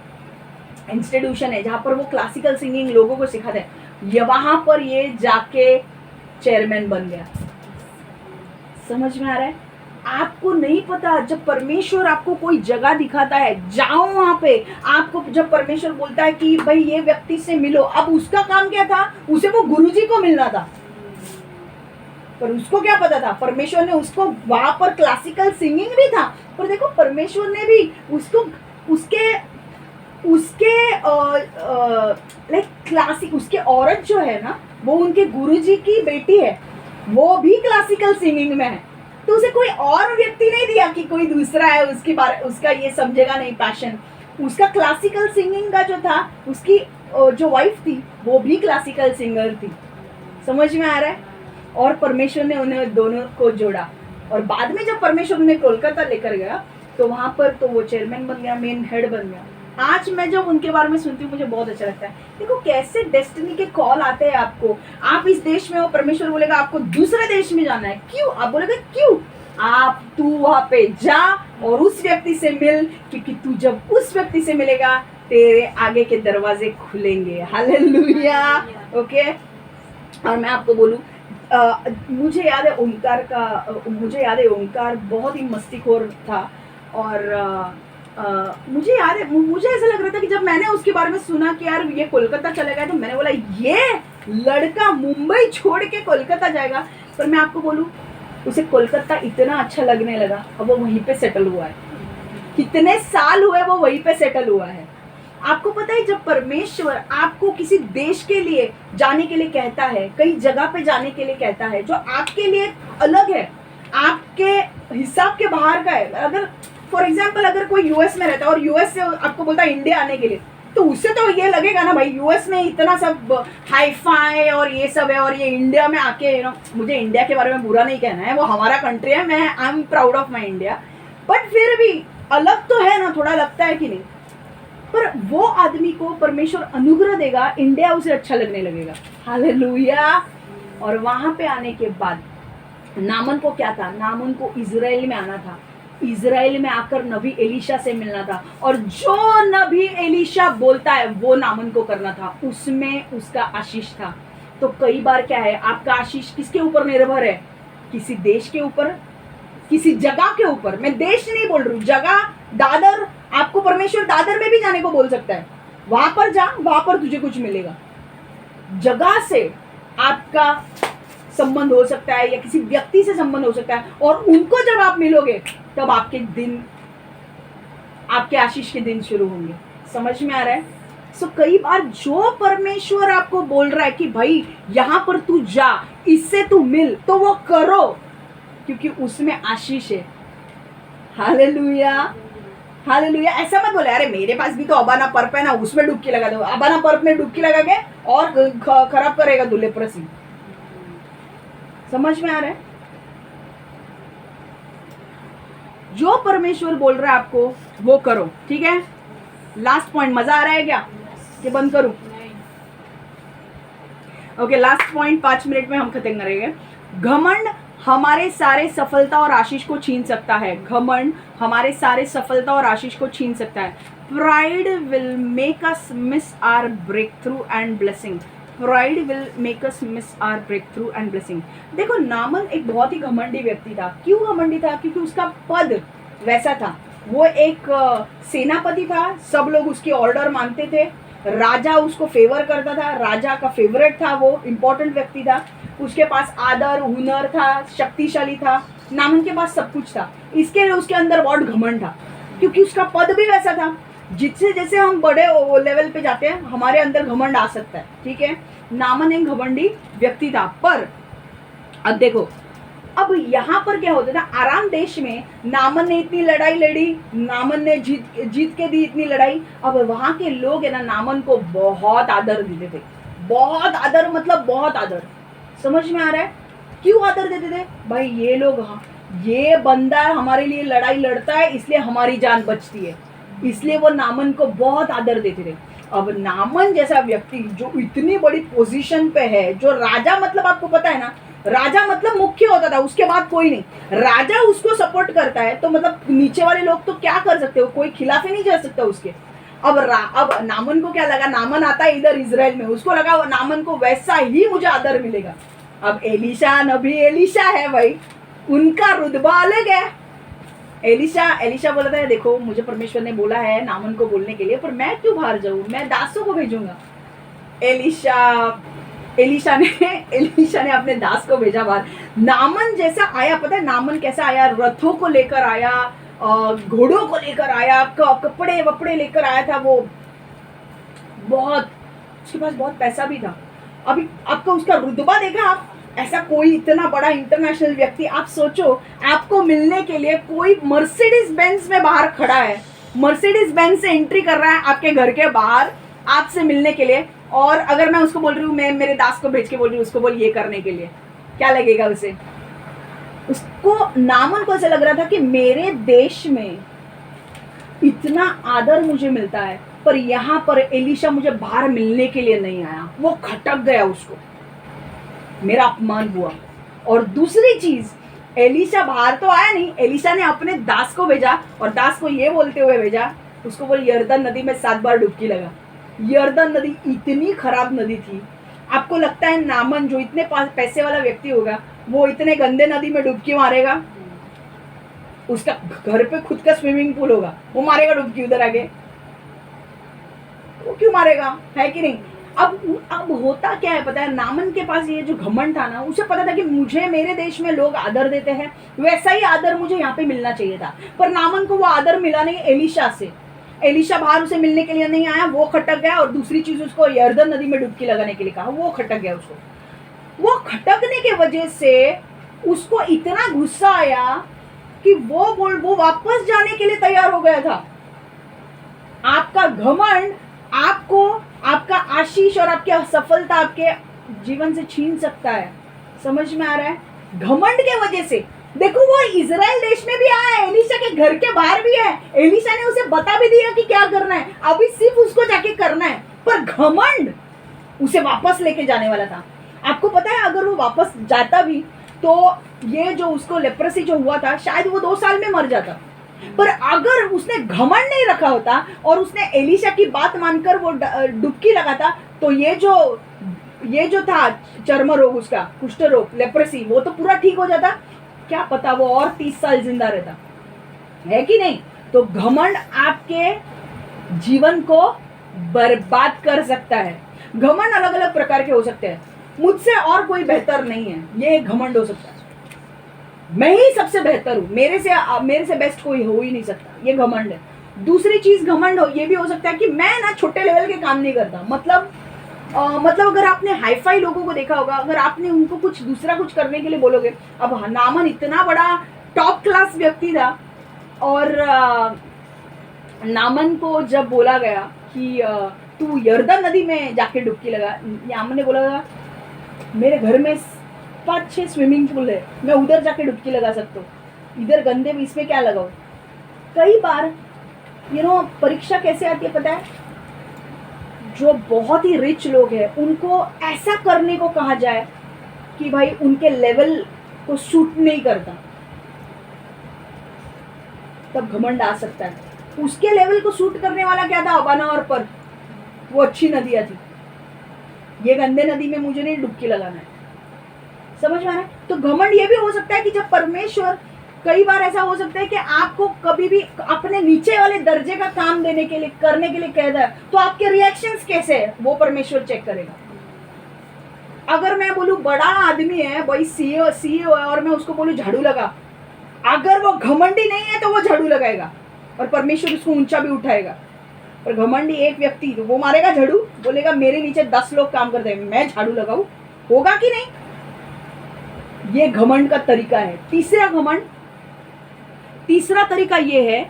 इंस्टीट्यूशन है जहाँ पर वो क्लासिकल सिंगिंग लोगों को सिखाते हैं। ये वहाँ पर ये जाके चेयरमैन बन गया। समझ में आ रहा है? आपको नहीं पता, जब परमेश्वर आपको कोई जगह दिखाता है, जाओ वहां पे। आपको जब परमेश्वर बोलता है कि भाई ये व्यक्ति से मिलो, अब उसका काम क्या था? उसे वो गुरुजी को मिलना था, पर उसको क्या पता था? परमेश्वर ने उसको वहां पर क्लासिकल सिंगिंग भी था, पर देखो परमेश्वर ने भी उसको उसके लाइक क्लासिक, उसके औरत जो है ना, वो उनके गुरुजी की बेटी है, वो भी क्लासिकल सिंगिंग में है। तो उसे कोई और व्यक्ति नहीं दिया कि कोई दूसरा है उसका ये समझेगा नहीं पैशन। उसका क्लासिकल सिंगिंग का जो था, उसकी जो वाइफ थी वो भी क्लासिकल सिंगर थी। समझ में आ रहा है? और परमेश्वर ने उन्हें दोनों को जोड़ा, और बाद में जब परमेश्वर उन्हें कोलकाता लेकर गया तो वहां पर तो वो चेयरमैन बन गया, मेन हेड बन गया। आज मैं जब उनके बारे में सुनती हूँ मुझे बहुत अच्छा लगता है। देखो कैसे डेस्टिनी के कॉल आते हैं आपको। आप इस देश में हो, परमेश्वर बोलेगा आपको दूसरे देश में जाना है, क्यों? आप बोलेगा क्यों? तू वहां पे जा और उस व्यक्ति से मिल, क्योंकि तू जब उस व्यक्ति से मिलेगा तेरे आगे के दरवाजे खुलेंगे। हालेलुया। ओके, और मैं आपको बोलूं, मुझे याद है ओंकार बहुत ही मस्तीखोर था, और मुझे याद है, मुझे ऐसा लग रहा था कि जब मैंने उसके बारे में सुना कि यार ये कोलकाता चला गया, तो मैंने बोला ये लड़का मुंबई छोड़ के कोलकाता जाएगा। पर मैं आपको बोलूं, उसे कोलकाता इतना अच्छा लगने लगा, अब वो वहीं पे सेटल हुआ है। कितने साल हुए वो वहीं पे सेटल हुआ है। आपको पता है, जब परमेश्वर आपको किसी देश के लिए जाने के लिए कहता है, कई जगह पे जाने के लिए कहता है जो आपके लिए अलग है, आपके हिसाब के बाहर का है। अगर फॉर एग्जाम्पल अगर कोई यूएस में रहता है और यूएस से आपको बोलता है इंडिया आने के लिए, तो उससे तो ये लगेगा ना भाई यूएस में इतना सब हाई फाई और ये सब है, और ये इंडिया में आके मुझे इंडिया के बारे में बुरा नहीं कहना है, वो हमारा कंट्री है, मैं I am proud of my India, but फिर भी अलग तो है ना, थोड़ा लगता है कि नहीं? पर वो आदमी को परमेश्वर अनुग्रह देगा, इंडिया उसे अच्छा लगने लगेगा। हालेलुया। और वहां पे आने के बाद नामन को क्या था? नामन को इजराइल में आना था, इजराइल में आकर नबी एलीशा से मिलना था, और जो नबी एलीशा बोलता है वो नामन को करना था, उसमें उसका आशीष था। तो कई बार क्या है, आपका आशीष किसके ऊपर निर्भर है? किसी देश के ऊपर, किसी जगह के ऊपर। मैं देश नहीं बोल रही हूँ, जगह। दादर, आपको परमेश्वर दादर में भी जाने को बोल सकता है, वहां पर जा, वहां पर तुझे कुछ मिलेगा। जगह से आपका संबंध हो सकता है, या किसी व्यक्ति से संबंध हो सकता है, और उनको जब आप मिलोगे तब आपके दिन, आपके आशीष के दिन शुरू होंगे। समझ में आ रहा है? सो कई बार जो परमेश्वर आपको बोल रहा है कि भाई यहां पर तू जा, इससे तू मिल, तो वो करो, क्योंकि उसमें आशीष है। Hallelujah, hallelujah. ऐसा मत बोले अरे मेरे पास भी तो अबाना पर्प है ना, उसमें डुबकी लगा दो। अबाना पर्प में डुबकी लगा के और खराब करेगा दूल्हे प्रसी। समझ में आ रहा है? जो परमेश्वर बोल रहा है आपको वो करो, ठीक है? लास्ट पॉइंट, मजा आ रहा है क्या कि बंद करूं? ओके, लास्ट पॉइंट 5 मिनट में हम खत्म करेंगे। घमंड हमारे सारे सफलता और आशीष को छीन सकता है। घमंड हमारे सारे सफलता और आशीष को छीन सकता है। Pride will make us miss our breakthrough and blessing. Pride will make us miss our breakthrough and blessing. देखो, नामन एक बहुत ही घमंडी व्यक्ति था। क्यों घमंडी था? क्योंकि उसका पद वैसा था। वो एक सेनापति था, सब लोग उसकी ऑर्डर मानते थे, राजा उसको फेवर करता था, राजा का फेवरेट था, वो इम्पोर्टेंट व्यक्ति था, उसके पास आदर हुनर था, शक्तिशाली था, नामन के पास सब कुछ था। इसके लिए उसके अंदर बहुत घमंड था, क्योंकि उसका पद भी वैसा था। जिससे जैसे हम बड़े लेवल पे जाते हैं हमारे अंदर घमंड आ सकता है, ठीक है। नामन एक घमंडी व्यक्ति था। पर अब देखो, अब यहाँ पर क्या होता था, आराम देश में नामन ने इतनी लड़ाई लड़ी, नामन ने जीत के दी इतनी लड़ाई। अब वहाँ के लोग है ना नामन को बहुत आदर देते थे, बहुत आदर, मतलब बहुत आदर। समझ में आ रहा है क्यों आदर देते थे? भाई ये लोग, हाँ ये बंदा हमारे लिए लड़ाई लड़ता है इसलिए हमारी जान बचती है, इसलिए वो नामन को बहुत आदर देते थे। अब नामन जैसा व्यक्ति जो इतनी बड़ी पोजीशन पे है, जो राजा, मतलब आपको पता है ना, राजा मतलब मुख्य होता था, उसके बाद कोई नहीं। राजा उसको सपोर्ट करता है तो मतलब नीचे वाले लोग तो क्या कर सकते हो, कोई खिलाफ ही नहीं जा सकता उसके। अब नामन को क्या लगा, नामन आता है इधर इजराइल में, उसको लगा नामन को वैसा ही मुझे आदर मिलेगा। अब एलिशा नबी एलिशा है भाई, उनका रुतबा अलग है। एलिशा बोला था, देखो मुझे परमेश्वर ने बोला है नामन को बोलने के लिए, पर मैं क्यों बाहर जाऊं, मैं दासों को भेजूंगा। एलिशा ने अपने दास को भेजा बाहर। नामन जैसा आया, पता है नामन कैसा आया, रथों को लेकर आया, घोड़ों को लेकर आया, कपड़े वपड़े लेकर आया था वो, बहुत, उसके पास बहुत पैसा भी था। अभी आपको उसका रुतबा देखा आप, ऐसा कोई इतना बड़ा इंटरनेशनल व्यक्ति, आप सोचो आपको मिलने के लिए कोई मर्सिडीज बेंज में बाहर खड़ा है, मर्सिडीज बेंज से एंट्री कर रहा है आपके घर के बाहर आपसे मिलने के लिए, और अगर मैं उसको बोल रही हूँ, मैं मेरे दास को भेज के बोल रही हूँ उसको बोल ये करने के लिए, क्या लगेगा उसे? उसको, नामन को ऐसा लग रहा था कि मेरे देश में इतना आदर मुझे मिलता है, पर यहाँ पर एलिशा मुझे बाहर मिलने के लिए नहीं आया। वो खटक गया, उसको मेरा अपमान हुआ। और दूसरी चीज, एलिशा बाहर तो आया नहीं, एलिशा ने अपने दास को भेजा, और दास को ये बोलते हुए भेजा, उसको बोल यर्दन नदी में 7 बार डुबकी लगा। यर्दन नदी इतनी खराब नदी थी, आपको लगता है नामन जो इतने पैसे वाला व्यक्ति होगा वो इतने गंदे नदी में डुबकी मारेगा? उसका घर पे खुद का स्विमिंग पूल होगा, वो मारेगा डुबकी उधर आगे? वो क्यों मारेगा, है कि नहीं? अब होता क्या है पता है, नामन के पास ये जो घमंड था ना, उसे पता था कि मुझे मेरे देश में लोग आदर देते हैं, वैसा ही आदर मुझे यहाँ पे मिलना चाहिए था। पर नामन को वो आदर मिला नहीं एलिशा से। एलिशा बाहर उसे मिलने के लिए नहीं आया, वो खटक गया। और दूसरी चीज, उसको यर्दन नदी में डुबकी लगाने के लिए कहा, वो खटक गया। उसको वो खटकने के वजह से उसको इतना गुस्सा आया कि वो वापस जाने के लिए तैयार हो गया था। आपका घमंड आपको, आपका आशीष और आपकी सफलता आपके जीवन से छीन सकता है। समझ में आ रहा है? घमंड के वजह से। देखो वो इजराइल देश में भी आया है, एलिशा के घर के बाहर भी है, एलिशा ने उसे बता भी दिया कि क्या करना है, अभी सिर्फ उसको जाके करना है, पर घमंड उसे वापस लेके जाने वाला था। आपको पता है अगर वो वापस जाता भी तो ये जो उसको लेप्रेसी जो हुआ था शायद वो 2 साल में मर जाता। पर अगर उसने घमंड नहीं रखा होता और उसने एलिशा की बात मानकर वो डुबकी लगाता तो ये जो था चर्म रोग, उसका कुष्ठ रोग, लेप्रेसी, वो तो पूरा ठीक हो जाता। क्या पता वो और 30 साल जिंदा रहता, है कि नहीं? तो घमंड आपके जीवन को बर्बाद कर सकता है। घमंड अलग अलग प्रकार के हो सकते हैं। मुझसे और कोई बेहतर नहीं है, ये एक घमंड हो सकता है। मैं ही सबसे बेहतर हूँ, मेरे से बेस्ट कोई हो ही नहीं सकता, ये घमंड है। दूसरी चीज घमंड ये भी हो सकता है कि मैं ना छोटे लेवल के काम नहीं करता। मतलब अगर आपने हाईफाई लोगों को देखा होगा, अगर आपने उनको कुछ दूसरा कुछ करने के लिए बोलोगे, अब नामन इतना बड़ा टॉप क्लास व्यक्ति था, और नामन को जब बोला गया कि तू यर्दन नदी में जाके डुबकी लगा, नामन ने बोला मेरे घर में 5-6 स्विमिंग पूल है, मैं उधर जाके डुबकी लगा सकता हूँ, इधर गंदे में इसमें क्या लगाऊं? कई बार परीक्षा कैसे आती है पता है? जो बहुत ही रिच लोग हैं उनको ऐसा करने को कहा जाए कि भाई उनके लेवल को सूट नहीं करता, तब घमंड आ सकता है। उसके लेवल को सूट करने वाला क्या था? अबाना और पर, वो अच्छी नदियां थी, ये गंदे नदी में मुझे नहीं डुबकी लगाना है। समझ में आ रहा है? तो घमंड ये भी हो सकता है कि जब परमेश्वर कई बार ऐसा हो सकता है कि आपको कभी भी अपने नीचे वाले दर्जे का काम देने के लिए, करने के लिए कह दे, तो आपके रिएक्शंस कैसे है वो परमेश्वर चेक करेगा। अगर मैं बोलूं बड़ा आदमी है भाई, सीईओ है, और मैं उसको बोलूं झाड़ू लगा, अगर वो घमंडी नहीं है तो वो झाड़ू लगाएगा और परमेश्वर उसको ऊंचा भी उठाएगा। पर घमंडी एक व्यक्ति, तो वो मारेगा झाड़ू, बोलेगा मेरे नीचे 10 लोग काम करते हैं, मैं झाड़ू लगाऊं, होगा कि नहीं? ये घमंड का तरीका है। तीसरा तरीका ये है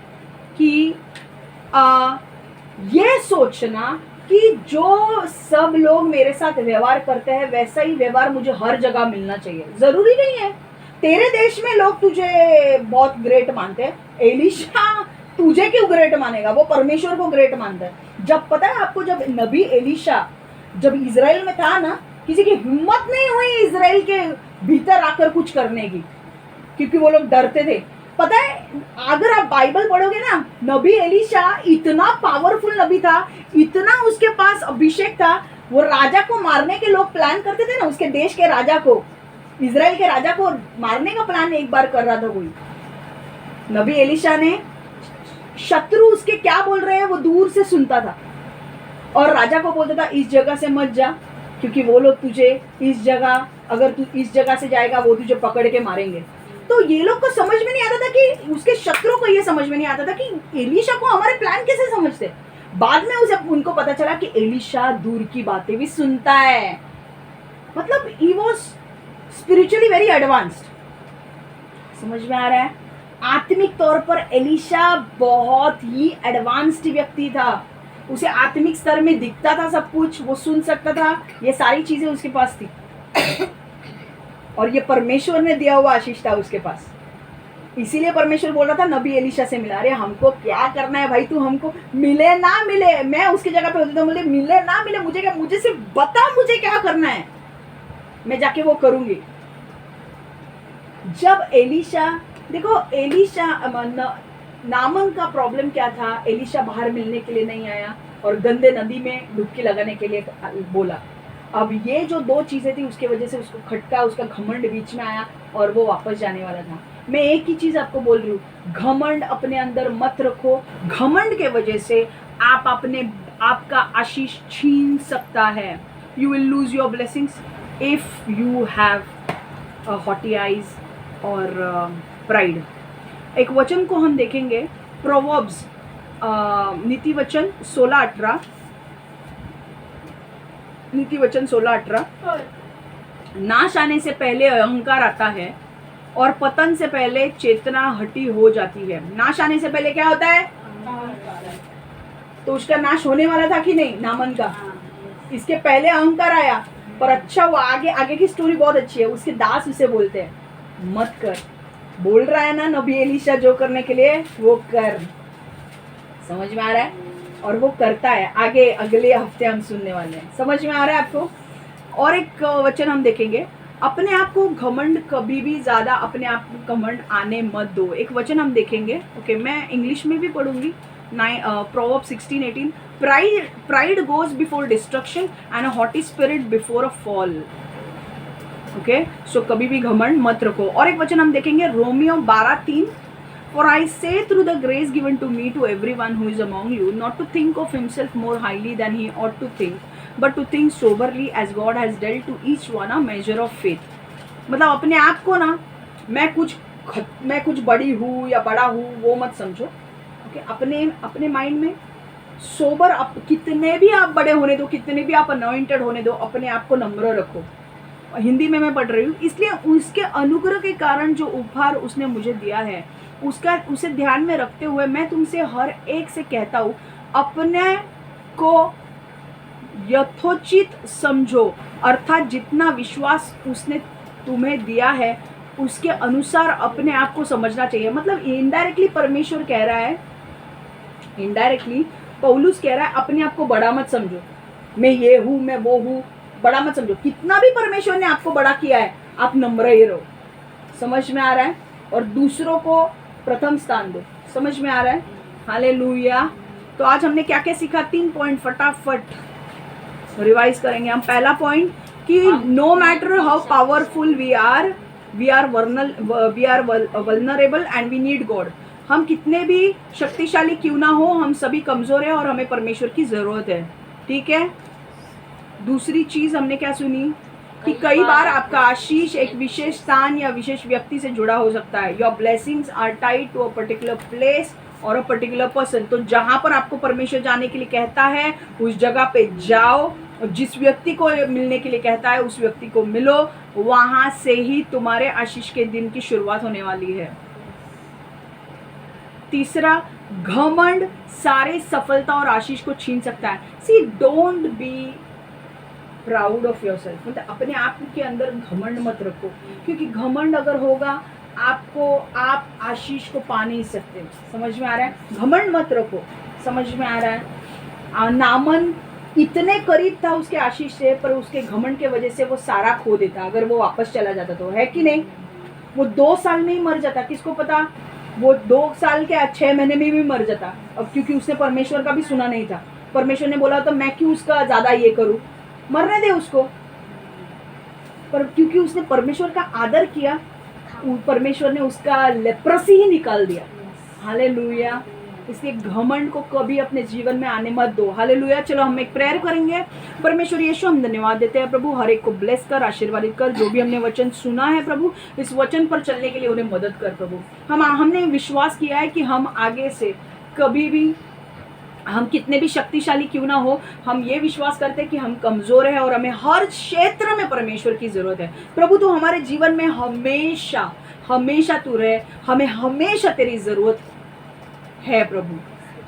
कि ये सोचना कि जो सब लोग मेरे साथ व्यवहार करते हैं वैसा ही व्यवहार मुझे हर जगह मिलना चाहिए। जरूरी नहीं है। तेरे देश में लोग तुझे बहुत ग्रेट मानते हैं, एलीशा तुझे क्यों ग्रेट मानेगा? वो परमेश्वर को ग्रेट मानता है। जब पता है आपको, जब नबी एलीशा जब इजराइल में था ना, किसी की हिम्मत नहीं हुई इजराइल के भीतर आकर कुछ करने की, क्योंकि वो लोग डरते थे। पता है, अगर आप बाइबल पढ़ोगे ना, नबी एलीशा इतना पावरफुल नबी था, इतना उसके पास अभिषेक था, वो राजा को मारने के लोग प्लान करते थे ना, उसके देश के राजा को, इजराइल के राजा को मारने का प्लान एक बार कर रहा था कोई। नबी एलीशा ने, शत्रु उसके क्या बोल रहे हैं वो दूर से सुनता था और राजा को बोलता था इस जगह से मत जा, क्योंकि वो लोग तुझे इस जगह, अगर तू इस जगह से जाएगा वो तुझे पकड़ के मारेंगे। तो ये लोग को समझ में नहीं आता था कि, उसके शत्रु को ये समझ में नहीं आता था कि एलीशा को हमारे प्लान कैसे समझते। बाद में उनको पता चला कि एलीशा दूर की बातें भी सुनता है, मतलब he was spiritually very advanced. समझ में आ रहा है? आत्मिक तौर पर एलीशा बहुत ही एडवांस्ड व्यक्ति था। उसे आत्मिक स्तर में दिखता था सब कुछ, वो सुन सकता था, ये सारी चीजें उसके पास थी और ये परमेश्वर ने दिया हुआ आशीष था उसके पास। इसीलिए परमेश्वर बोल रहा था नबी एलीशा से मिला। अरे हमको क्या करना है भाई, तू हमको मिले ना मिले, मैं उसकी जगह पे होती तो बोले मिले ना मिले, मुझे क्या, मुझे सिर्फ बता मुझे क्या करना है, मैं जाके वो करूंगी। जब एलीशा, देखो एलीशा, नामन का प्रॉब्लम क्या था, एलीशा बाहर मिलने के लिए नहीं आया और गंदे नदी में डुबकी लगाने के लिए बोला। अब ये जो दो चीजें थी उसके वजह से उसको खटका, उसका घमंड बीच में आया और वो वापस जाने वाला था। मैं एक ही चीज आपको बोल रही हूँ, घमंड अपने अंदर मत रखो। घमंड के वजह से आपका आशीष छीन सकता है। You will lose your blessings if you have haughty eyes और प्राइड। एक वचन को हम देखेंगे, प्रोवर्ब्स नीति वचन 16:18, नीति वचन 16:18। नाश आने से पहले अहंकार आता है और पतन से पहले चेतना हटी हो जाती है। नाश आने से पहले क्या होता है? तो उसका नाश होने वाला था कि नहीं, नामन का। इसके पहले अहंकार आया, पर अच्छा वो आगे की स्टोरी बहुत अच्छी है। उसके दास उसे बोलते हैं मत कर, बोल रहा है ना नबी एलीशा जो करने के लिए वो कर। समझ में आ रहा है? और वो करता है। आगे अगले हफ्ते हम सुनने वाले हैं। समझ में आ रहा है आपको? और एक वचन हम देखेंगे, अपने आप को घमंड, कभी भी ज्यादा अपने आप को घमंड आने मत दो। एक वचन हम देखेंगे, ओके, मैं इंग्लिश में भी पढ़ूंगी। Proverb 16:18, pride goes before destruction and a haughty spirit before a fall. Okay, so कभी भी घमंड मत रखो। और एक वचन हम देखेंगे, Romeo 12:3, For I say through the grace given to me to everyone who is among you, not to think of himself more highly than he ought to think, but to think soberly as God has dealt to each one a measure of faith. मतलब अपने आप को ना, मैं कुछ बड़ी हूँ या बड़ा हूँ वो मत समझो। ओके, अपने माइंड में सोबर, कितने भी आप बड़े होने दो, कितने भी आप अनॉइंटेड होने दो, अपने आप को नम्र रखो। हिंदी में मैं पढ़ रही हूँ, इसलिए उसके अनुग्रह के कारण जो उपहार उसने मुझे दिया है उसे ध्यान में रखते हुए मैं तुमसे हर एक से कहता हूँ, अपने को यथोचित समझो, अर्थात जितना विश्वास उसने तुम्हें दिया है उसके अनुसार अपने आप को समझना चाहिए। मतलब इनडायरेक्टली परमेश्वर कह रहा है, इनडायरेक्टली पौलुस कह रहा है अपने आप को बड़ा मत समझो, मैं ये हूँ मैं वो हूँ, बड़ा मत समझो। कितना भी परमेश्वर ने आपको बड़ा किया है, आप नम्र ही रहो। समझ में आ रहा है? और दूसरों को प्रथम स्थान दो। समझ में आ रहा है? हालेलुया। तो आज हमने क्या क्या सीखा? 3 पॉइंट फटाफट रिवाइज करेंगे हम। पहला पॉइंट कि no matter how powerful we are, we are vulnerable and we need God. हम कितने भी शक्तिशाली क्यों ना हो, हम सभी कमज़ोर हैं और हमें परमेश्वर की ज़रूरत है। ठीक है। दूसरी चीज़ हमने क्या सुनी कि कई बार आपका आशीष एक विशेष स्थान या विशेष व्यक्ति से जुड़ा हो सकता है। Your blessings are tied to a particular place और अ पर्टिकुलर पर्सन। तो जहाँ पर आपको परमेश्वर जाने के लिए कहता है उस जगह पे जाओ, जिस व्यक्ति को मिलने के लिए कहता है उस व्यक्ति को मिलो, वहाँ से ही तुम्हारे आशीष के दिन की शुरुआत होने वाली है। तीसरा, घमंड सारे सफलता और आशीष को छीन सकता है। See don't be proud of yourself, मतलब अपने आप के अंदर घमंड मत रखो, क्योंकि घमंड अगर होगा आप आशीष को पा नहीं सकते। समझ में आ रहा है? घमंड मत रखो। समझ में आ रहा है? नामन इतने करीब था उसके आशीष से, पर उसके घमंड के वजह से वो सारा खो देता अगर वो वापस चला जाता तो, है कि नहीं? वो 2 साल में ही मर जाता, किसको पता, वो 2 साल के 6 महीने में भी मर जाता। अब क्योंकि उसने परमेश्वर का भी सुना नहीं था, परमेश्वर ने बोला तो मैं क्यों उसका ज़्यादा ये करूं, मरने दे उसको। पर क्योंकि उसने परमेश्वर का आदर किया, परमेश्वर ने उसका लेप्रोसी ही निकाल दिया। हालेलुया। इसलिए घमंड को कभी अपने जीवन में आने मत दो। हालेलुया। चलो हम एक प्रेयर करेंगे। परमेश्वर यीशु, हम धन्यवाद देते हैं प्रभु, हर एक को ब्लेस कर, आशीर्वादित कर। जो भी हमने वचन सुना है प्रभु, इस वचन पर चलने के लिए उन्हें मदद कर प्रभु। हमने विश्वास किया है कि हम आगे से कभी भी, हम कितने भी शक्तिशाली क्यों ना हो, हम ये विश्वास करते हैं कि हम कमज़ोर हैं और हमें हर क्षेत्र में परमेश्वर की ज़रूरत है। प्रभु तू हमारे जीवन में हमेशा हमेशा तू रहे, हमें हमेशा तेरी ज़रूरत है प्रभु।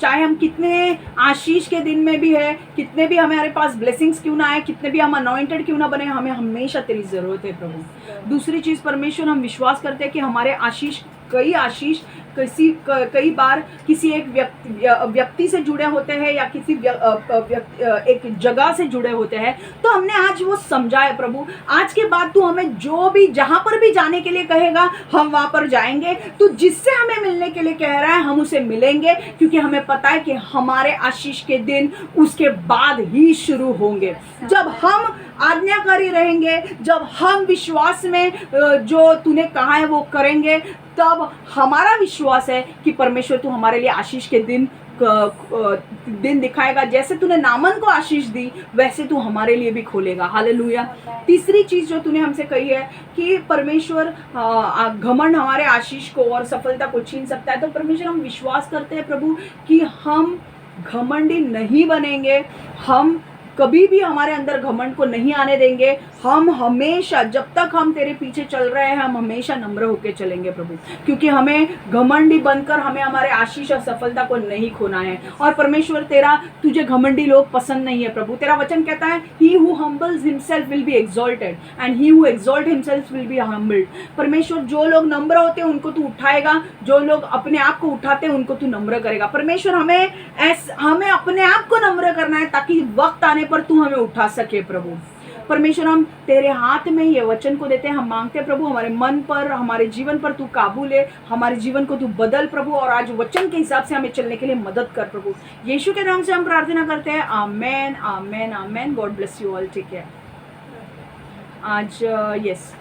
चाहे हम कितने आशीष के दिन में भी है, कितने भी हमारे पास ब्लेसिंग्स क्यों ना आए, कितने भी हम अनॉइंटेड क्यों ना बने, हमें हमेशा तेरी ज़रूरत है प्रभु। दूसरी चीज़ परमेश्वर, हम विश्वास करते हैं कि हमारे कई आशीष कई बार किसी एक व्यक्ति से जुड़े होते हैं या किसी एक जगह से जुड़े होते हैं। तो हमने आज वो समझा है प्रभु। आज के बाद तू हमें जो भी जहाँ पर भी जाने के लिए कहेगा हम वहाँ पर जाएंगे। तू जिससे हमें मिलने के लिए कह रहा है हम उसे मिलेंगे, क्योंकि हमें पता है कि हमारे आशीष के दिन उसके बाद ही शुरू होंगे। जब हम आज्ञाकारी रहेंगे, जब हम विश्वास में जो तूने कहा है वो करेंगे, तब हमारा विश्वास है कि परमेश्वर तू हमारे लिए आशीष के दिन दिखाएगा। जैसे तूने नामन को आशीष दी वैसे तू हमारे लिए भी खोलेगा। हालेलुया। तीसरी चीज जो तूने हमसे कही है कि परमेश्वर घमंड हमारे आशीष को और सफलता को छीन सकता है। तो परमेश्वर हम विश्वास करते हैं प्रभु कि हम घमंडी नहीं बनेंगे, हम कभी भी हमारे अंदर घमंड को नहीं आने देंगे। हम हमेशा, जब तक हम तेरे पीछे चल रहे हैं, हम हमेशा नम्र होकर चलेंगे प्रभु, क्योंकि हमें घमंडी बनकर हमें हमारे आशीष और सफलता को नहीं खोना है। और परमेश्वर तुझे घमंडी लोग पसंद नहीं है प्रभु। तेरा वचन कहता है he who humbles himself will be exalted and he who exalts himself will be humbled। परमेश्वर जो लोग नम्र होते हैं उनको तू उठाएगा, जो लोग अपने आप को उठाते हैं उनको तू नम्र करेगा। परमेश्वर हमें अपने आप को नम्र करना है ताकि वक्त आने पर तू हमें उठा सके प्रभु। परमेश्वर हम तेरे हाथ में ये वचन को देते हैं। हम मांगते हैं प्रभु हमारे मन पर, हमारे जीवन पर तू काबू ले, हमारे जीवन को तू बदल प्रभु, और आज वचन के हिसाब से हमें चलने के लिए मदद कर प्रभु। यीशु के नाम से हम प्रार्थना करते हैं। Amen amen amen. God bless you all. ठीक है आज यस